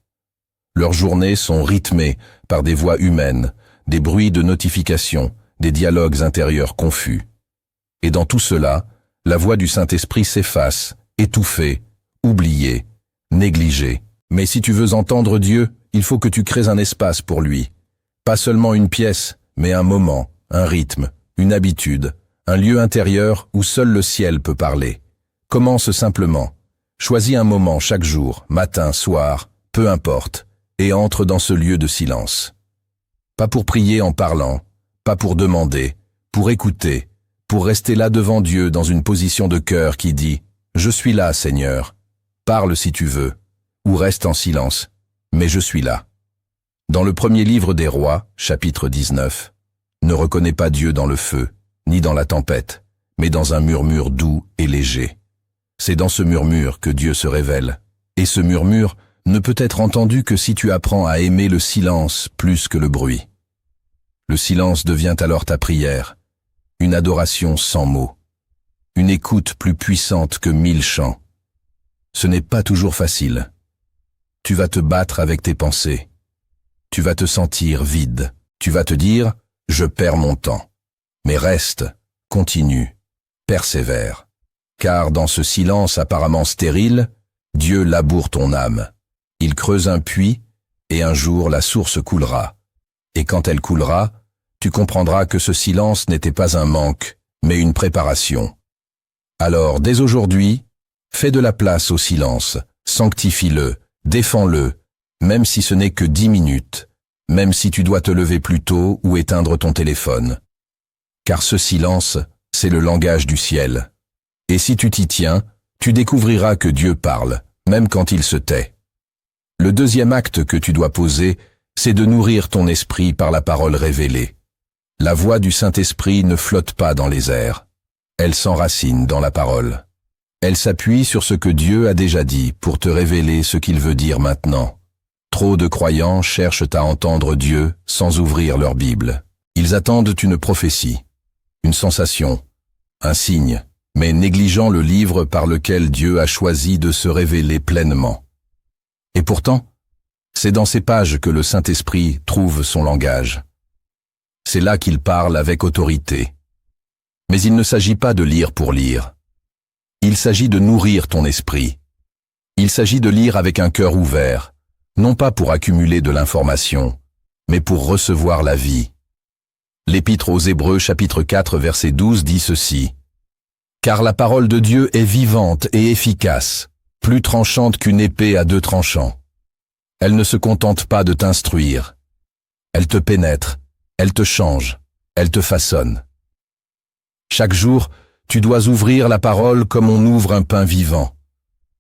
Leurs journées sont rythmées par des voix humaines, des bruits de notifications, des dialogues intérieurs confus. Et dans tout cela, la voix du Saint-Esprit s'efface, étouffée, oubliée, négligée. Mais si tu veux entendre Dieu, il faut que tu crées un espace pour lui. Pas seulement une pièce, mais un moment, un rythme, une habitude, un lieu intérieur où seul le ciel peut parler. Commence simplement. Choisis un moment chaque jour, matin, soir, peu importe, et entre dans ce lieu de silence. Pas pour prier en parlant, pas pour demander, pour écouter, pour rester là devant Dieu dans une position de cœur qui dit « Je suis là, Seigneur. Parle si tu veux, ou reste en silence, mais je suis là. » Dans le premier livre des Rois, chapitre 19, ne reconnais pas Dieu dans le feu, ni dans la tempête, mais dans un murmure doux et léger. C'est dans ce murmure que Dieu se révèle, et ce murmure ne peut être entendu que si tu apprends à aimer le silence plus que le bruit. Le silence devient alors ta prière, une adoration sans mots, une écoute plus puissante que 1000 chants. Ce n'est pas toujours facile. Tu vas te battre avec tes pensées. Tu vas te sentir vide. Tu vas te dire « je perds mon temps ». Mais reste, continue, persévère. Car dans ce silence apparemment stérile, Dieu laboure ton âme. Il creuse un puits, et un jour la source coulera. Et quand elle coulera, tu comprendras que ce silence n'était pas un manque, mais une préparation. Alors, dès aujourd'hui, fais de la place au silence, sanctifie-le, défends-le, même si ce n'est que 10 minutes, même si tu dois te lever plus tôt ou éteindre ton téléphone. Car ce silence, c'est le langage du ciel. Et si tu t'y tiens, tu découvriras que Dieu parle, même quand il se tait. Le deuxième acte que tu dois poser, c'est de nourrir ton esprit par la parole révélée. La voix du Saint-Esprit ne flotte pas dans les airs. Elle s'enracine dans la parole. Elle s'appuie sur ce que Dieu a déjà dit pour te révéler ce qu'il veut dire maintenant. Trop de croyants cherchent à entendre Dieu sans ouvrir leur Bible. Ils attendent une prophétie, une sensation, un signe, mais négligeant le livre par lequel Dieu a choisi de se révéler pleinement. Et pourtant, c'est dans ces pages que le Saint-Esprit trouve son langage. C'est là qu'il parle avec autorité. Mais il ne s'agit pas de lire pour lire. Il s'agit de nourrir ton esprit. Il s'agit de lire avec un cœur ouvert, non pas pour accumuler de l'information, mais pour recevoir la vie. L'Épître aux Hébreux chapitre 4 verset 12 dit ceci. « Car la parole de Dieu est vivante et efficace, plus tranchante qu'une épée à 2 tranchants. Elle ne se contente pas de t'instruire. Elle te pénètre, elle te change, elle te façonne. Chaque jour, tu dois ouvrir la parole comme on ouvre un pain vivant.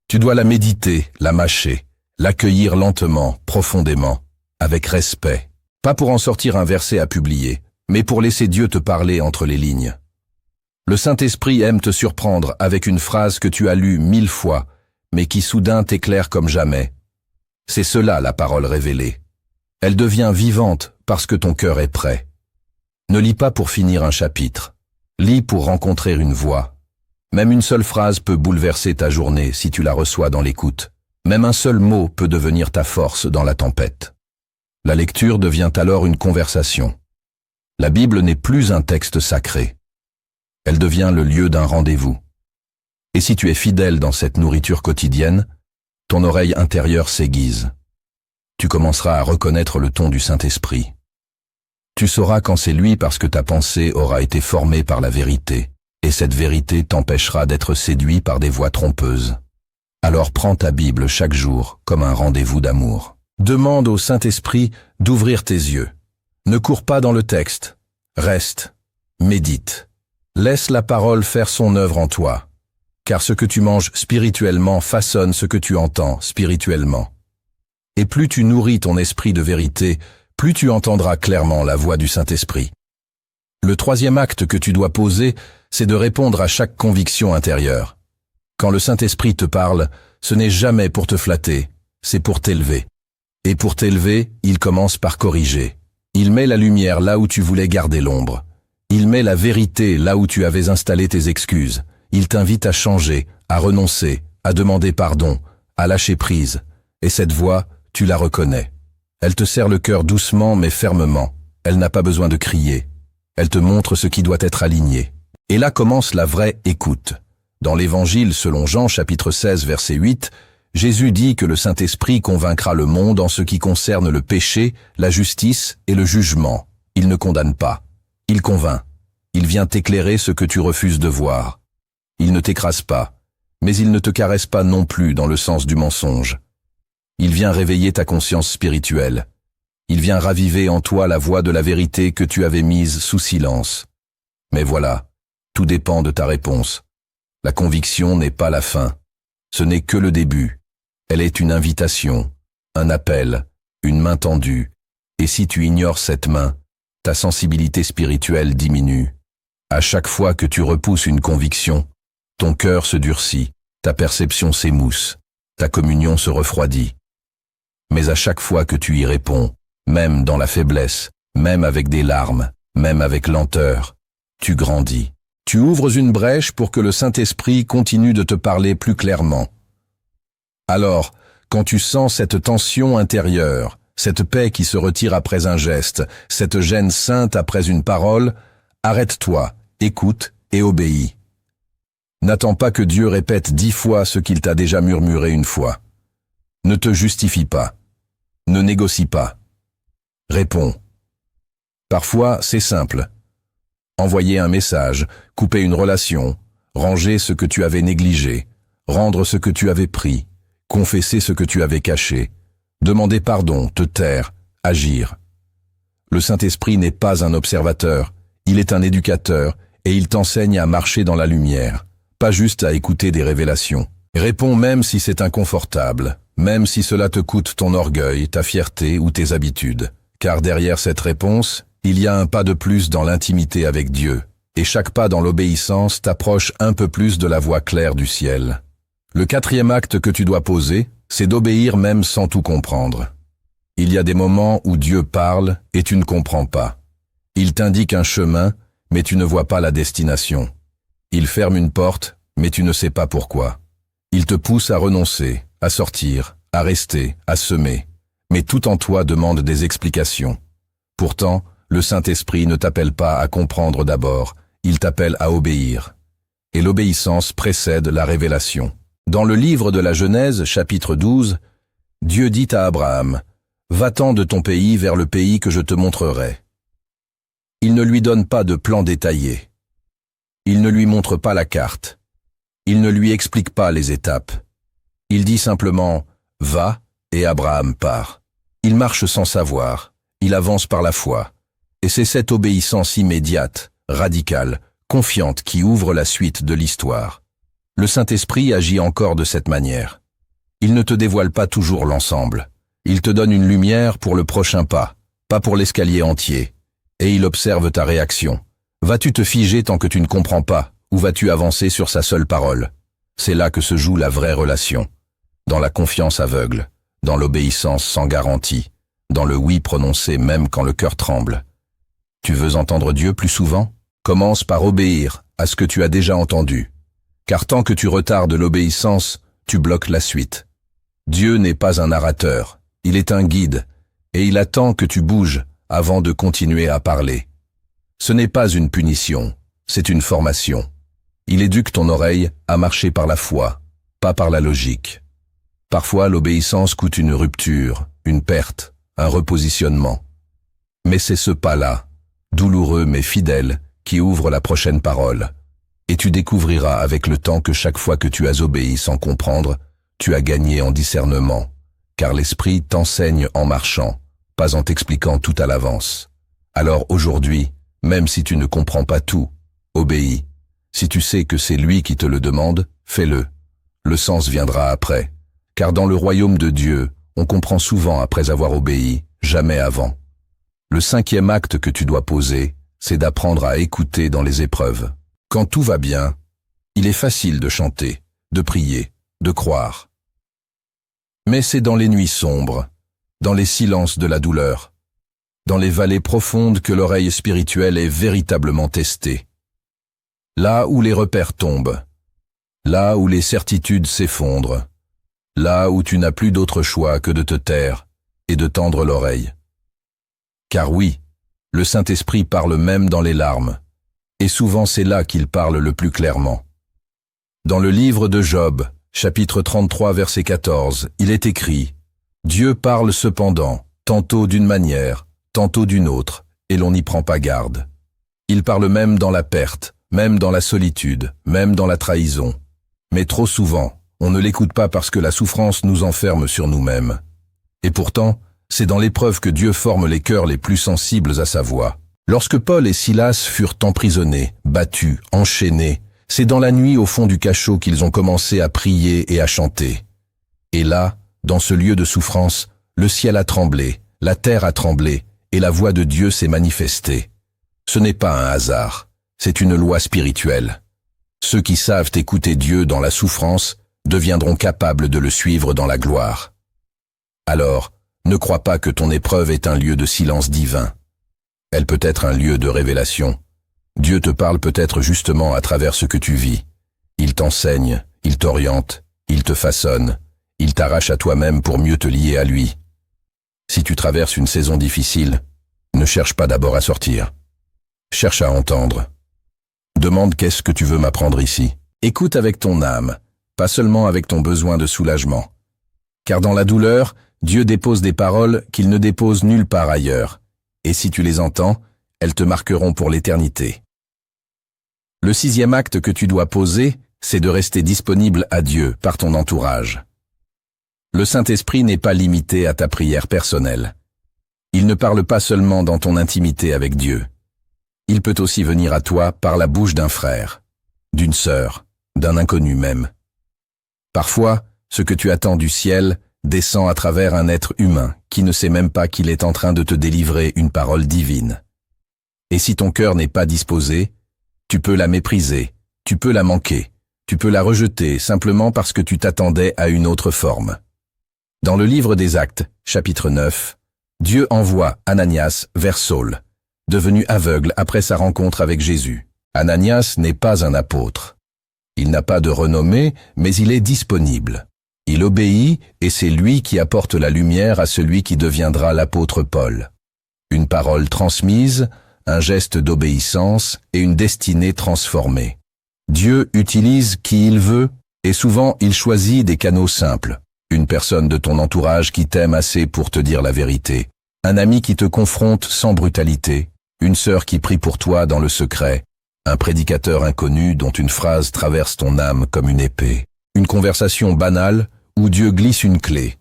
Tu dois la méditer, la mâcher, l'accueillir lentement, profondément, avec respect. Pas pour en sortir un verset à publier, mais pour laisser Dieu te parler entre les lignes. Le Saint-Esprit aime te surprendre avec une phrase que tu as lue 1000 fois, mais qui soudain t'éclaire comme jamais. C'est cela la parole révélée. Elle devient vivante parce que ton cœur est prêt. Ne lis pas pour finir un chapitre. Lis pour rencontrer une voix. Même une seule phrase peut bouleverser ta journée si tu la reçois dans l'écoute. Même un seul mot peut devenir ta force dans la tempête. La lecture devient alors une conversation. La Bible n'est plus un texte sacré. Elle devient le lieu d'un rendez-vous. Et si tu es fidèle dans cette nourriture quotidienne, ton oreille intérieure s'aiguise. Tu commenceras à reconnaître le ton du Saint-Esprit. Tu sauras quand c'est lui parce que ta pensée aura été formée par la vérité, et cette vérité t'empêchera d'être séduit par des voix trompeuses. Alors prends ta Bible chaque jour comme un rendez-vous d'amour. Demande au Saint-Esprit d'ouvrir tes yeux. Ne cours pas dans le texte. Reste. Médite. Laisse la parole faire son œuvre en toi. Car ce que tu manges spirituellement façonne ce que tu entends spirituellement. Et plus tu nourris ton esprit de vérité, plus tu entendras clairement la voix du Saint-Esprit. Le troisième acte que tu dois poser, c'est de répondre à chaque conviction intérieure. Quand le Saint-Esprit te parle, ce n'est jamais pour te flatter, c'est pour t'élever. Et pour t'élever, il commence par corriger. Il met la lumière là où tu voulais garder l'ombre. Il met la vérité là où tu avais installé tes excuses. Il t'invite à changer, à renoncer, à demander pardon, à lâcher prise. Et cette voix, tu la reconnais. Elle te serre le cœur doucement mais fermement. Elle n'a pas besoin de crier. Elle te montre ce qui doit être aligné. Et là commence la vraie écoute. Dans l'Évangile selon Jean chapitre 16 verset 8, Jésus dit que le Saint-Esprit convaincra le monde en ce qui concerne le péché, la justice et le jugement. Il ne condamne pas. Il convainc. Il vient t'éclairer ce que tu refuses de voir. Il ne t'écrase pas, mais il ne te caresse pas non plus dans le sens du mensonge. Il vient réveiller ta conscience spirituelle. Il vient raviver en toi la voix de la vérité que tu avais mise sous silence. Mais voilà, tout dépend de ta réponse. La conviction n'est pas la fin. Ce n'est que le début. Elle est une invitation, un appel, une main tendue. Et si tu ignores cette main, ta sensibilité spirituelle diminue. À chaque fois que tu repousses une conviction, ton cœur se durcit, ta perception s'émousse, ta communion se refroidit. Mais à chaque fois que tu y réponds, même dans la faiblesse, même avec des larmes, même avec lenteur, tu grandis. Tu ouvres une brèche pour que le Saint-Esprit continue de te parler plus clairement. Alors, quand tu sens cette tension intérieure, cette paix qui se retire après un geste, cette gêne sainte après une parole, arrête-toi, écoute et obéis. N'attends pas que Dieu répète 10 fois ce qu'il t'a déjà murmuré une fois. Ne te justifie pas. Ne négocie pas. Réponds. Parfois, c'est simple. Envoyer un message, couper une relation, ranger ce que tu avais négligé, rendre ce que tu avais pris, confesser ce que tu avais caché, demander pardon, te taire, agir. Le Saint-Esprit n'est pas un observateur, il est un éducateur et il t'enseigne à marcher dans la lumière, pas juste à écouter des révélations. Réponds même si c'est inconfortable, même si cela te coûte ton orgueil, ta fierté ou tes habitudes. Car derrière cette réponse, il y a un pas de plus dans l'intimité avec Dieu, et chaque pas dans l'obéissance t'approche un peu plus de la voie claire du ciel. Le quatrième acte que tu dois poser, c'est d'obéir même sans tout comprendre. Il y a des moments où Dieu parle et tu ne comprends pas. Il t'indique un chemin, mais tu ne vois pas la destination. Il ferme une porte, mais tu ne sais pas pourquoi. Il te pousse à renoncer, à sortir, à rester, à semer. Mais tout en toi demande des explications. Pourtant, le Saint-Esprit ne t'appelle pas à comprendre d'abord, il t'appelle à obéir. Et l'obéissance précède la révélation. Dans le livre de la Genèse, chapitre 12, Dieu dit à Abraham, « Va-t'en de ton pays vers le pays que je te montrerai. » Il ne lui donne pas de plan détaillé. Il ne lui montre pas la carte. Il ne lui explique pas les étapes. Il dit simplement « Va » et Abraham part. Il marche sans savoir. Il avance par la foi. Et c'est cette obéissance immédiate, radicale, confiante qui ouvre la suite de l'histoire. Le Saint-Esprit agit encore de cette manière. Il ne te dévoile pas toujours l'ensemble. Il te donne une lumière pour le prochain pas pour l'escalier entier. Et il observe ta réaction. Vas-tu te figer tant que tu ne comprends pas, ou vas-tu avancer sur sa seule parole? C'est là que se joue la vraie relation. Dans la confiance aveugle, dans l'obéissance sans garantie, dans le oui prononcé même quand le cœur tremble. Tu veux entendre Dieu plus souvent? Commence par obéir à ce que tu as déjà entendu. Car tant que tu retardes l'obéissance, tu bloques la suite. Dieu n'est pas un narrateur, il est un guide, et il attend que tu bouges avant de continuer à parler. Ce n'est pas une punition, c'est une formation. Il éduque ton oreille à marcher par la foi, pas par la logique. Parfois, l'obéissance coûte une rupture, une perte, un repositionnement. Mais c'est ce pas-là, douloureux mais fidèle, qui ouvre la prochaine parole. Et tu découvriras avec le temps que chaque fois que tu as obéi sans comprendre, tu as gagné en discernement, car l'Esprit t'enseigne en marchant, pas en t'expliquant tout à l'avance. Alors aujourd'hui, même si tu ne comprends pas tout, obéis. Si tu sais que c'est lui qui te le demande, fais-le. Le sens viendra après, car dans le royaume de Dieu, on comprend souvent après avoir obéi, jamais avant. Le 5e acte que tu dois poser, c'est d'apprendre à écouter dans les épreuves. Quand tout va bien, il est facile de chanter, de prier, de croire. Mais c'est dans les nuits sombres, dans les silences de la douleur, dans les vallées profondes que l'oreille spirituelle est véritablement testée. Là où les repères tombent, là où les certitudes s'effondrent, là où tu n'as plus d'autre choix que de te taire et de tendre l'oreille. Car oui, le Saint-Esprit parle même dans les larmes, et souvent c'est là qu'il parle le plus clairement. Dans le livre de Job, chapitre 33, verset 14, il est écrit « Dieu parle cependant, tantôt d'une manière, tantôt d'une autre, et l'on n'y prend pas garde. Il parle même dans la perte, même dans la solitude, même dans la trahison. Mais trop souvent, on ne l'écoute pas parce que la souffrance nous enferme sur nous-mêmes. Et pourtant, c'est dans l'épreuve que Dieu forme les cœurs les plus sensibles à sa voix. Lorsque Paul et Silas furent emprisonnés, battus, enchaînés, c'est dans la nuit au fond du cachot qu'ils ont commencé à prier et à chanter. Et là, dans ce lieu de souffrance, le ciel a tremblé, la terre a tremblé, et la voix de Dieu s'est manifestée. Ce n'est pas un hasard. C'est une loi spirituelle. Ceux qui savent écouter Dieu dans la souffrance deviendront capables de le suivre dans la gloire. Alors, ne crois pas que ton épreuve est un lieu de silence divin. Elle peut être un lieu de révélation. Dieu te parle peut-être justement à travers ce que tu vis. Il t'enseigne, il t'oriente, il te façonne, il t'arrache à toi-même pour mieux te lier à lui. Si tu traverses une saison difficile, ne cherche pas d'abord à sortir. Cherche à entendre. Demande qu'est-ce que tu veux m'apprendre ici. Écoute avec ton âme, pas seulement avec ton besoin de soulagement. Car dans la douleur, Dieu dépose des paroles qu'il ne dépose nulle part ailleurs. Et si tu les entends, elles te marqueront pour l'éternité. Le 6e acte que tu dois poser, c'est de rester disponible à Dieu par ton entourage. Le Saint-Esprit n'est pas limité à ta prière personnelle. Il ne parle pas seulement dans ton intimité avec Dieu. Il peut aussi venir à toi par la bouche d'un frère, d'une sœur, d'un inconnu même. Parfois, ce que tu attends du ciel descend à travers un être humain qui ne sait même pas qu'il est en train de te délivrer une parole divine. Et si ton cœur n'est pas disposé, tu peux la mépriser, tu peux la manquer, tu peux la rejeter simplement parce que tu t'attendais à une autre forme. Dans le livre des Actes, chapitre 9, Dieu envoie Ananias vers Saul, devenu aveugle après sa rencontre avec Jésus. Ananias n'est pas un apôtre. Il n'a pas de renommée, mais il est disponible. Il obéit et c'est lui qui apporte la lumière à celui qui deviendra l'apôtre Paul. Une parole transmise, un geste d'obéissance et une destinée transformée. Dieu utilise qui il veut et souvent il choisit des canaux simples. Une personne de ton entourage qui t'aime assez pour te dire la vérité. Un ami qui te confronte sans brutalité. Une sœur qui prie pour toi dans le secret, un prédicateur inconnu dont une phrase traverse ton âme comme une épée, une conversation banale où Dieu glisse une clé.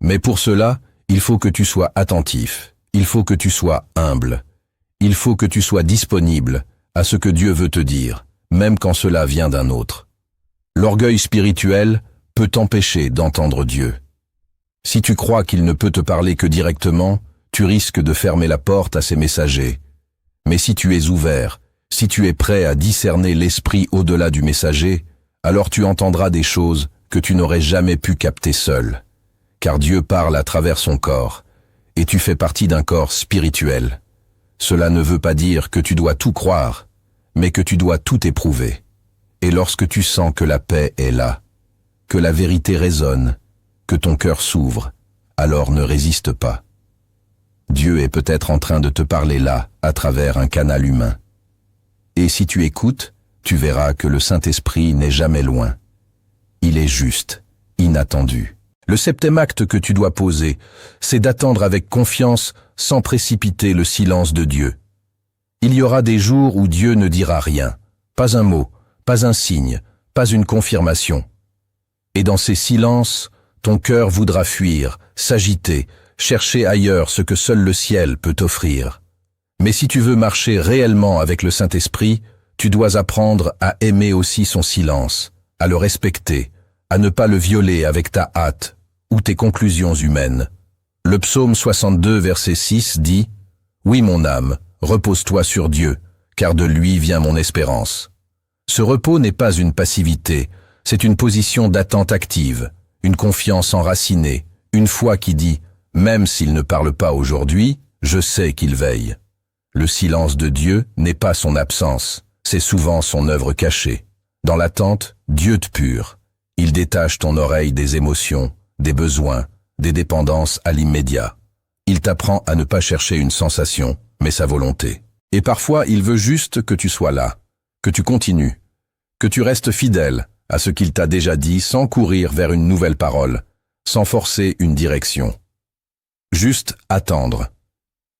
Mais pour cela, il faut que tu sois attentif, il faut que tu sois humble, il faut que tu sois disponible à ce que Dieu veut te dire, même quand cela vient d'un autre. L'orgueil spirituel peut t'empêcher d'entendre Dieu. Si tu crois qu'il ne peut te parler que directement, tu risques de fermer la porte à ses messagers. Mais si tu es ouvert, si tu es prêt à discerner l'esprit au-delà du messager, alors tu entendras des choses que tu n'aurais jamais pu capter seul. Car Dieu parle à travers son corps, et tu fais partie d'un corps spirituel. Cela ne veut pas dire que tu dois tout croire, mais que tu dois tout éprouver. Et lorsque tu sens que la paix est là, que la vérité résonne, que ton cœur s'ouvre, alors ne résiste pas. Dieu est peut-être en train de te parler là, à travers un canal humain. Et si tu écoutes, tu verras que le Saint-Esprit n'est jamais loin. Il est juste, inattendu. Le septième acte que tu dois poser, c'est d'attendre avec confiance, sans précipiter le silence de Dieu. Il y aura des jours où Dieu ne dira rien, pas un mot, pas un signe, pas une confirmation. Et dans ces silences, ton cœur voudra fuir, s'agiter, chercher ailleurs ce que seul le ciel peut t'offrir. Mais si tu veux marcher réellement avec le Saint-Esprit, tu dois apprendre à aimer aussi son silence, à le respecter, à ne pas le violer avec ta hâte ou tes conclusions humaines. Le psaume 62, verset 6 dit « Oui, mon âme, repose-toi sur Dieu, car de lui vient mon espérance. » Ce repos n'est pas une passivité, c'est une position d'attente active, une confiance enracinée, une foi qui dit « Même s'il ne parle pas aujourd'hui, je sais qu'il veille. » Le silence de Dieu n'est pas son absence, c'est souvent son œuvre cachée. Dans l'attente, Dieu te pure. Il détache ton oreille des émotions, des besoins, des dépendances à l'immédiat. Il t'apprend à ne pas chercher une sensation, mais sa volonté. Et parfois, il veut juste que tu sois là, que tu continues, que tu restes fidèle à ce qu'il t'a déjà dit sans courir vers une nouvelle parole, sans forcer une direction. Juste attendre.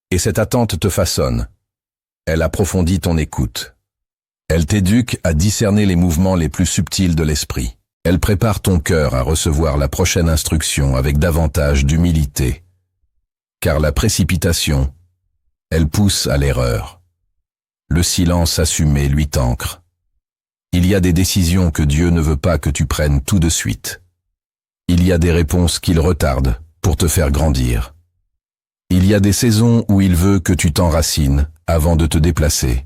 Et cette attente te façonne. Elle approfondit ton écoute. Elle t'éduque à discerner les mouvements les plus subtils de l'esprit. Elle prépare ton cœur à recevoir la prochaine instruction avec davantage d'humilité. Car la précipitation, elle pousse à l'erreur. Le silence assumé lui t'ancre. Il y a des décisions que Dieu ne veut pas que tu prennes tout de suite. Il y a des réponses qu'il retarde pour te faire grandir. Il y a des saisons où il veut que tu t'enracines avant de te déplacer.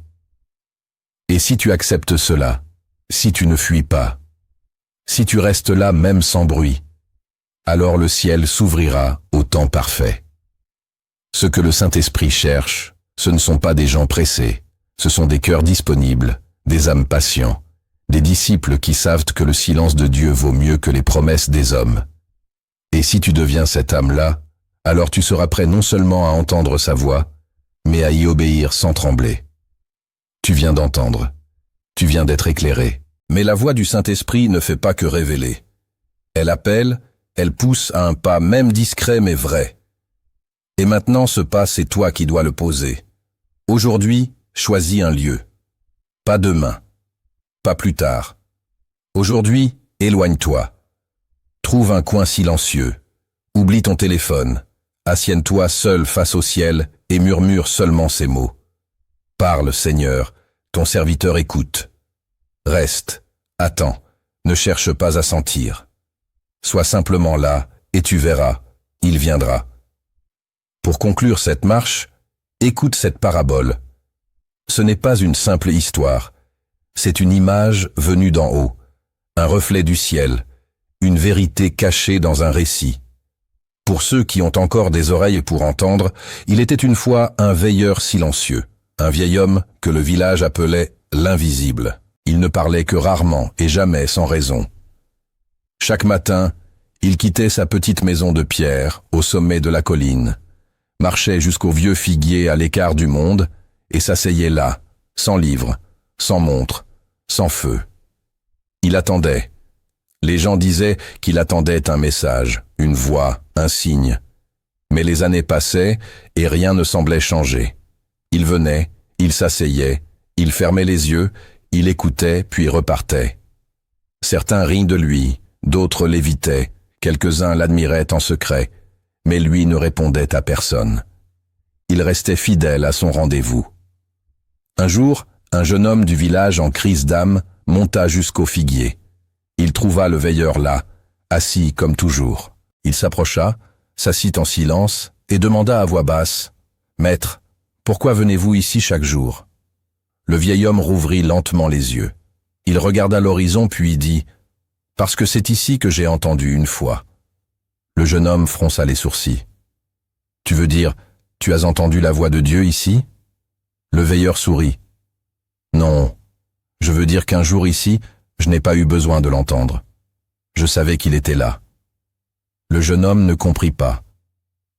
Et si tu acceptes cela, si tu ne fuis pas, si tu restes là même sans bruit, alors le ciel s'ouvrira au temps parfait. Ce que le Saint-Esprit cherche, ce ne sont pas des gens pressés, ce sont des cœurs disponibles, des âmes patients, des disciples qui savent que le silence de Dieu vaut mieux que les promesses des hommes. Et si tu deviens cette âme-là, alors tu seras prêt non seulement à entendre sa voix, mais à y obéir sans trembler. Tu viens d'entendre, tu viens d'être éclairé. Mais la voix du Saint-Esprit ne fait pas que révéler. Elle appelle, elle pousse à un pas même discret mais vrai. Et maintenant ce pas, c'est toi qui dois le poser. Aujourd'hui, choisis un lieu. Pas demain, pas plus tard. Aujourd'hui, éloigne-toi. Trouve un coin silencieux. Oublie ton téléphone. Assieds-toi seul face au ciel et murmure seulement ces mots. Parle, Seigneur, ton serviteur écoute. Reste, attends, ne cherche pas à sentir. Sois simplement là et tu verras, il viendra. Pour conclure cette marche, écoute cette parabole. Ce n'est pas une simple histoire, c'est une image venue d'en haut, un reflet du ciel, une vérité cachée dans un récit. Pour ceux qui ont encore des oreilles pour entendre, il était une fois un veilleur silencieux, un vieil homme que le village appelait l'invisible. Il ne parlait que rarement et jamais sans raison. Chaque matin, il quittait sa petite maison de pierre au sommet de la colline, marchait jusqu'au vieux figuier à l'écart du monde et s'asseyait là, sans livre, sans montre, sans feu. Il attendait. Les gens disaient qu'il attendait un message, une voix, un signe. Mais les années passaient et rien ne semblait changer. Il venait, il s'asseyait, il fermait les yeux, il écoutait puis repartait. Certains rient de lui, d'autres l'évitaient, quelques-uns l'admiraient en secret, mais lui ne répondait à personne. Il restait fidèle à son rendez-vous. Un jour, un jeune homme du village en crise d'âme monta jusqu'au figuier. Il trouva le veilleur là, assis comme toujours. Il s'approcha, s'assit en silence et demanda à voix basse « Maître, pourquoi venez-vous ici chaque jour ?» Le vieil homme rouvrit lentement les yeux. Il regarda l'horizon puis dit « Parce que c'est ici que j'ai entendu une fois. » Le jeune homme fronça les sourcils. « Tu veux dire, tu as entendu la voix de Dieu ici ?» Le veilleur sourit. « Non, je veux dire qu'un jour ici, je n'ai pas eu besoin de l'entendre. Je savais qu'il était là. » Le jeune homme ne comprit pas.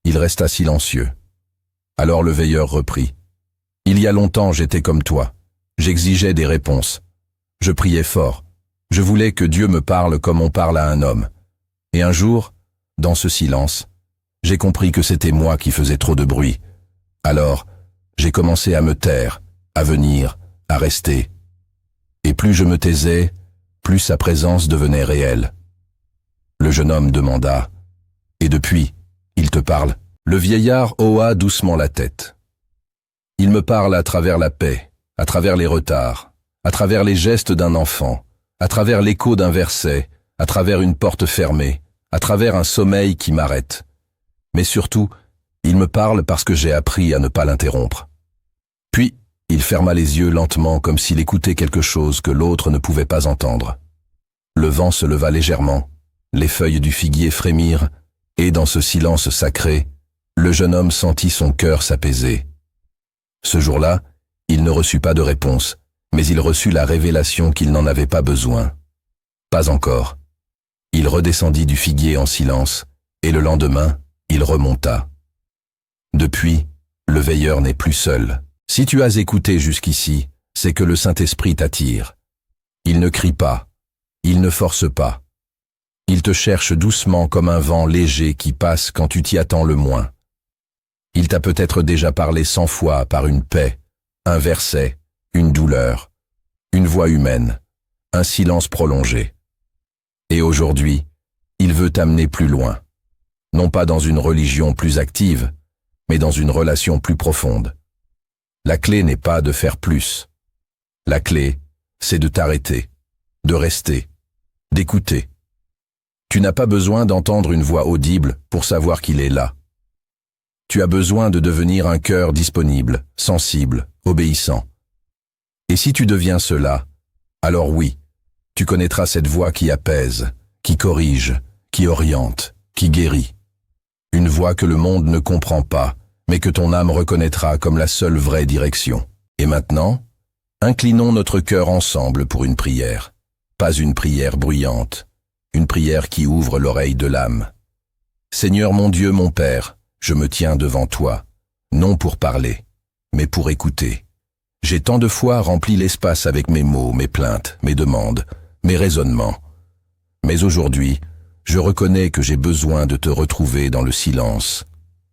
Il resta silencieux. Alors le veilleur reprit. Il y a longtemps j'étais comme toi. J'exigeais des réponses. Je priais fort. Je voulais que Dieu me parle comme on parle à un homme. Et un jour, dans ce silence, j'ai compris que c'était moi qui faisais trop de bruit. Alors, j'ai commencé à me taire, à venir, à rester. Et plus je me taisais, plus sa présence devenait réelle. Le jeune homme demanda « Et depuis, il te parle ?» Le vieillard hoa doucement la tête. « Il me parle à travers la paix, à travers les retards, à travers les gestes d'un enfant, à travers l'écho d'un verset, à travers une porte fermée, à travers un sommeil qui m'arrête. Mais surtout, il me parle parce que j'ai appris à ne pas l'interrompre. » Puis, il ferma les yeux lentement comme s'il écoutait quelque chose que l'autre ne pouvait pas entendre. Le vent se leva légèrement, les feuilles du figuier frémirent, et dans ce silence sacré, le jeune homme sentit son cœur s'apaiser. Ce jour-là, il ne reçut pas de réponse, mais il reçut la révélation qu'il n'en avait pas besoin. Pas encore. Il redescendit du figuier en silence, et le lendemain, il remonta. Depuis, le veilleur n'est plus seul. Si tu as écouté jusqu'ici, c'est que le Saint-Esprit t'attire. Il ne crie pas, il ne force pas. Il te cherche doucement comme un vent léger qui passe quand tu t'y attends le moins. Il t'a peut-être déjà parlé 100 fois par une paix, un verset, une douleur, une voix humaine, un silence prolongé. Et aujourd'hui, il veut t'amener plus loin. Non pas dans une religion plus active, mais dans une relation plus profonde. La clé n'est pas de faire plus. La clé, c'est de t'arrêter, de rester, d'écouter. Tu n'as pas besoin d'entendre une voix audible pour savoir qu'il est là. Tu as besoin de devenir un cœur disponible, sensible, obéissant. Et si tu deviens cela, alors oui, tu connaîtras cette voix qui apaise, qui corrige, qui oriente, qui guérit. Une voix que le monde ne comprend pas, mais que ton âme reconnaîtra comme la seule vraie direction. Et maintenant, inclinons notre cœur ensemble pour une prière. Pas une prière bruyante, une prière qui ouvre l'oreille de l'âme. Seigneur mon Dieu, mon Père, je me tiens devant toi, non pour parler, mais pour écouter. J'ai tant de fois rempli l'espace avec mes mots, mes plaintes, mes demandes, mes raisonnements. Mais aujourd'hui, je reconnais que j'ai besoin de te retrouver dans le silence.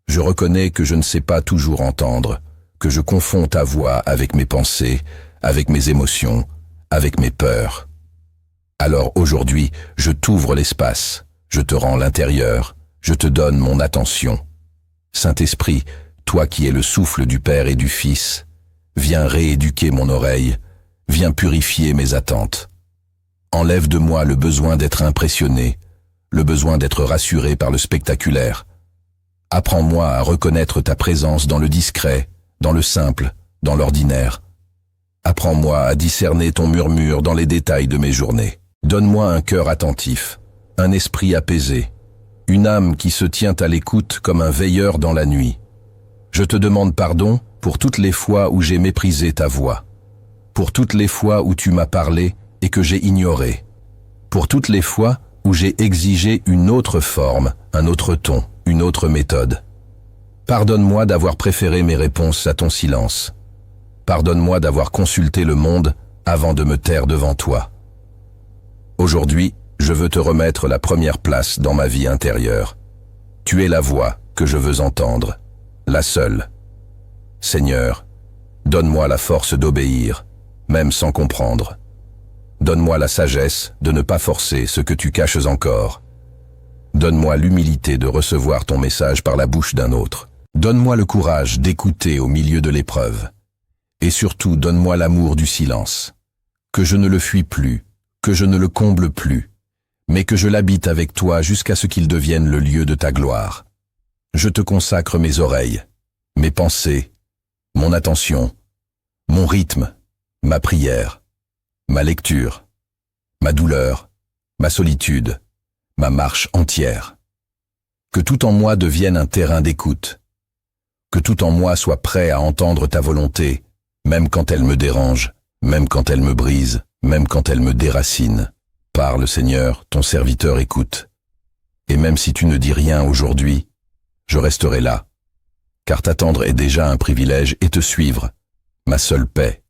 Je reconnais que je ne sais pas toujours entendre, que je confonds ta voix avec mes pensées, avec mes émotions, avec mes peurs. Alors aujourd'hui, je t'ouvre l'espace, je te rends l'intérieur, je te donne mon attention. Saint-Esprit, toi qui es le souffle du Père et du Fils, viens rééduquer mon oreille, viens purifier mes attentes. Enlève de moi le besoin d'être impressionné, le besoin d'être rassuré par le spectaculaire. Apprends-moi à reconnaître ta présence dans le discret, dans le simple, dans l'ordinaire. Apprends-moi à discerner ton murmure dans les détails de mes journées. Donne-moi un cœur attentif, un esprit apaisé, une âme qui se tient à l'écoute comme un veilleur dans la nuit. Je te demande pardon pour toutes les fois où j'ai méprisé ta voix, pour toutes les fois où tu m'as parlé et que j'ai ignoré, pour toutes les fois où j'ai exigé une autre forme, un autre ton, une autre méthode. Pardonne-moi d'avoir préféré mes réponses à ton silence. Pardonne-moi d'avoir consulté le monde avant de me taire devant toi. Aujourd'hui, je veux te remettre la première place dans ma vie intérieure. Tu es la voix que je veux entendre, la seule. Seigneur, donne-moi la force d'obéir, même sans comprendre. Donne-moi la sagesse de ne pas forcer ce que tu caches encore. Donne-moi l'humilité de recevoir ton message par la bouche d'un autre. Donne-moi le courage d'écouter au milieu de l'épreuve. Et surtout, donne-moi l'amour du silence. Que je ne le fuis plus, que je ne le comble plus, mais que je l'habite avec toi jusqu'à ce qu'il devienne le lieu de ta gloire. Je te consacre mes oreilles, mes pensées, mon attention, mon rythme, ma prière, ma lecture, ma douleur, ma solitude, ma marche entière. Que tout en moi devienne un terrain d'écoute. Que tout en moi soit prêt à entendre ta volonté, même quand elle me dérange, même quand elle me brise, même quand elle me déracine. Parle, Seigneur, ton serviteur écoute. Et même si tu ne dis rien aujourd'hui, je resterai là. car t'attendre est déjà un privilège et te suivre, ma seule paix.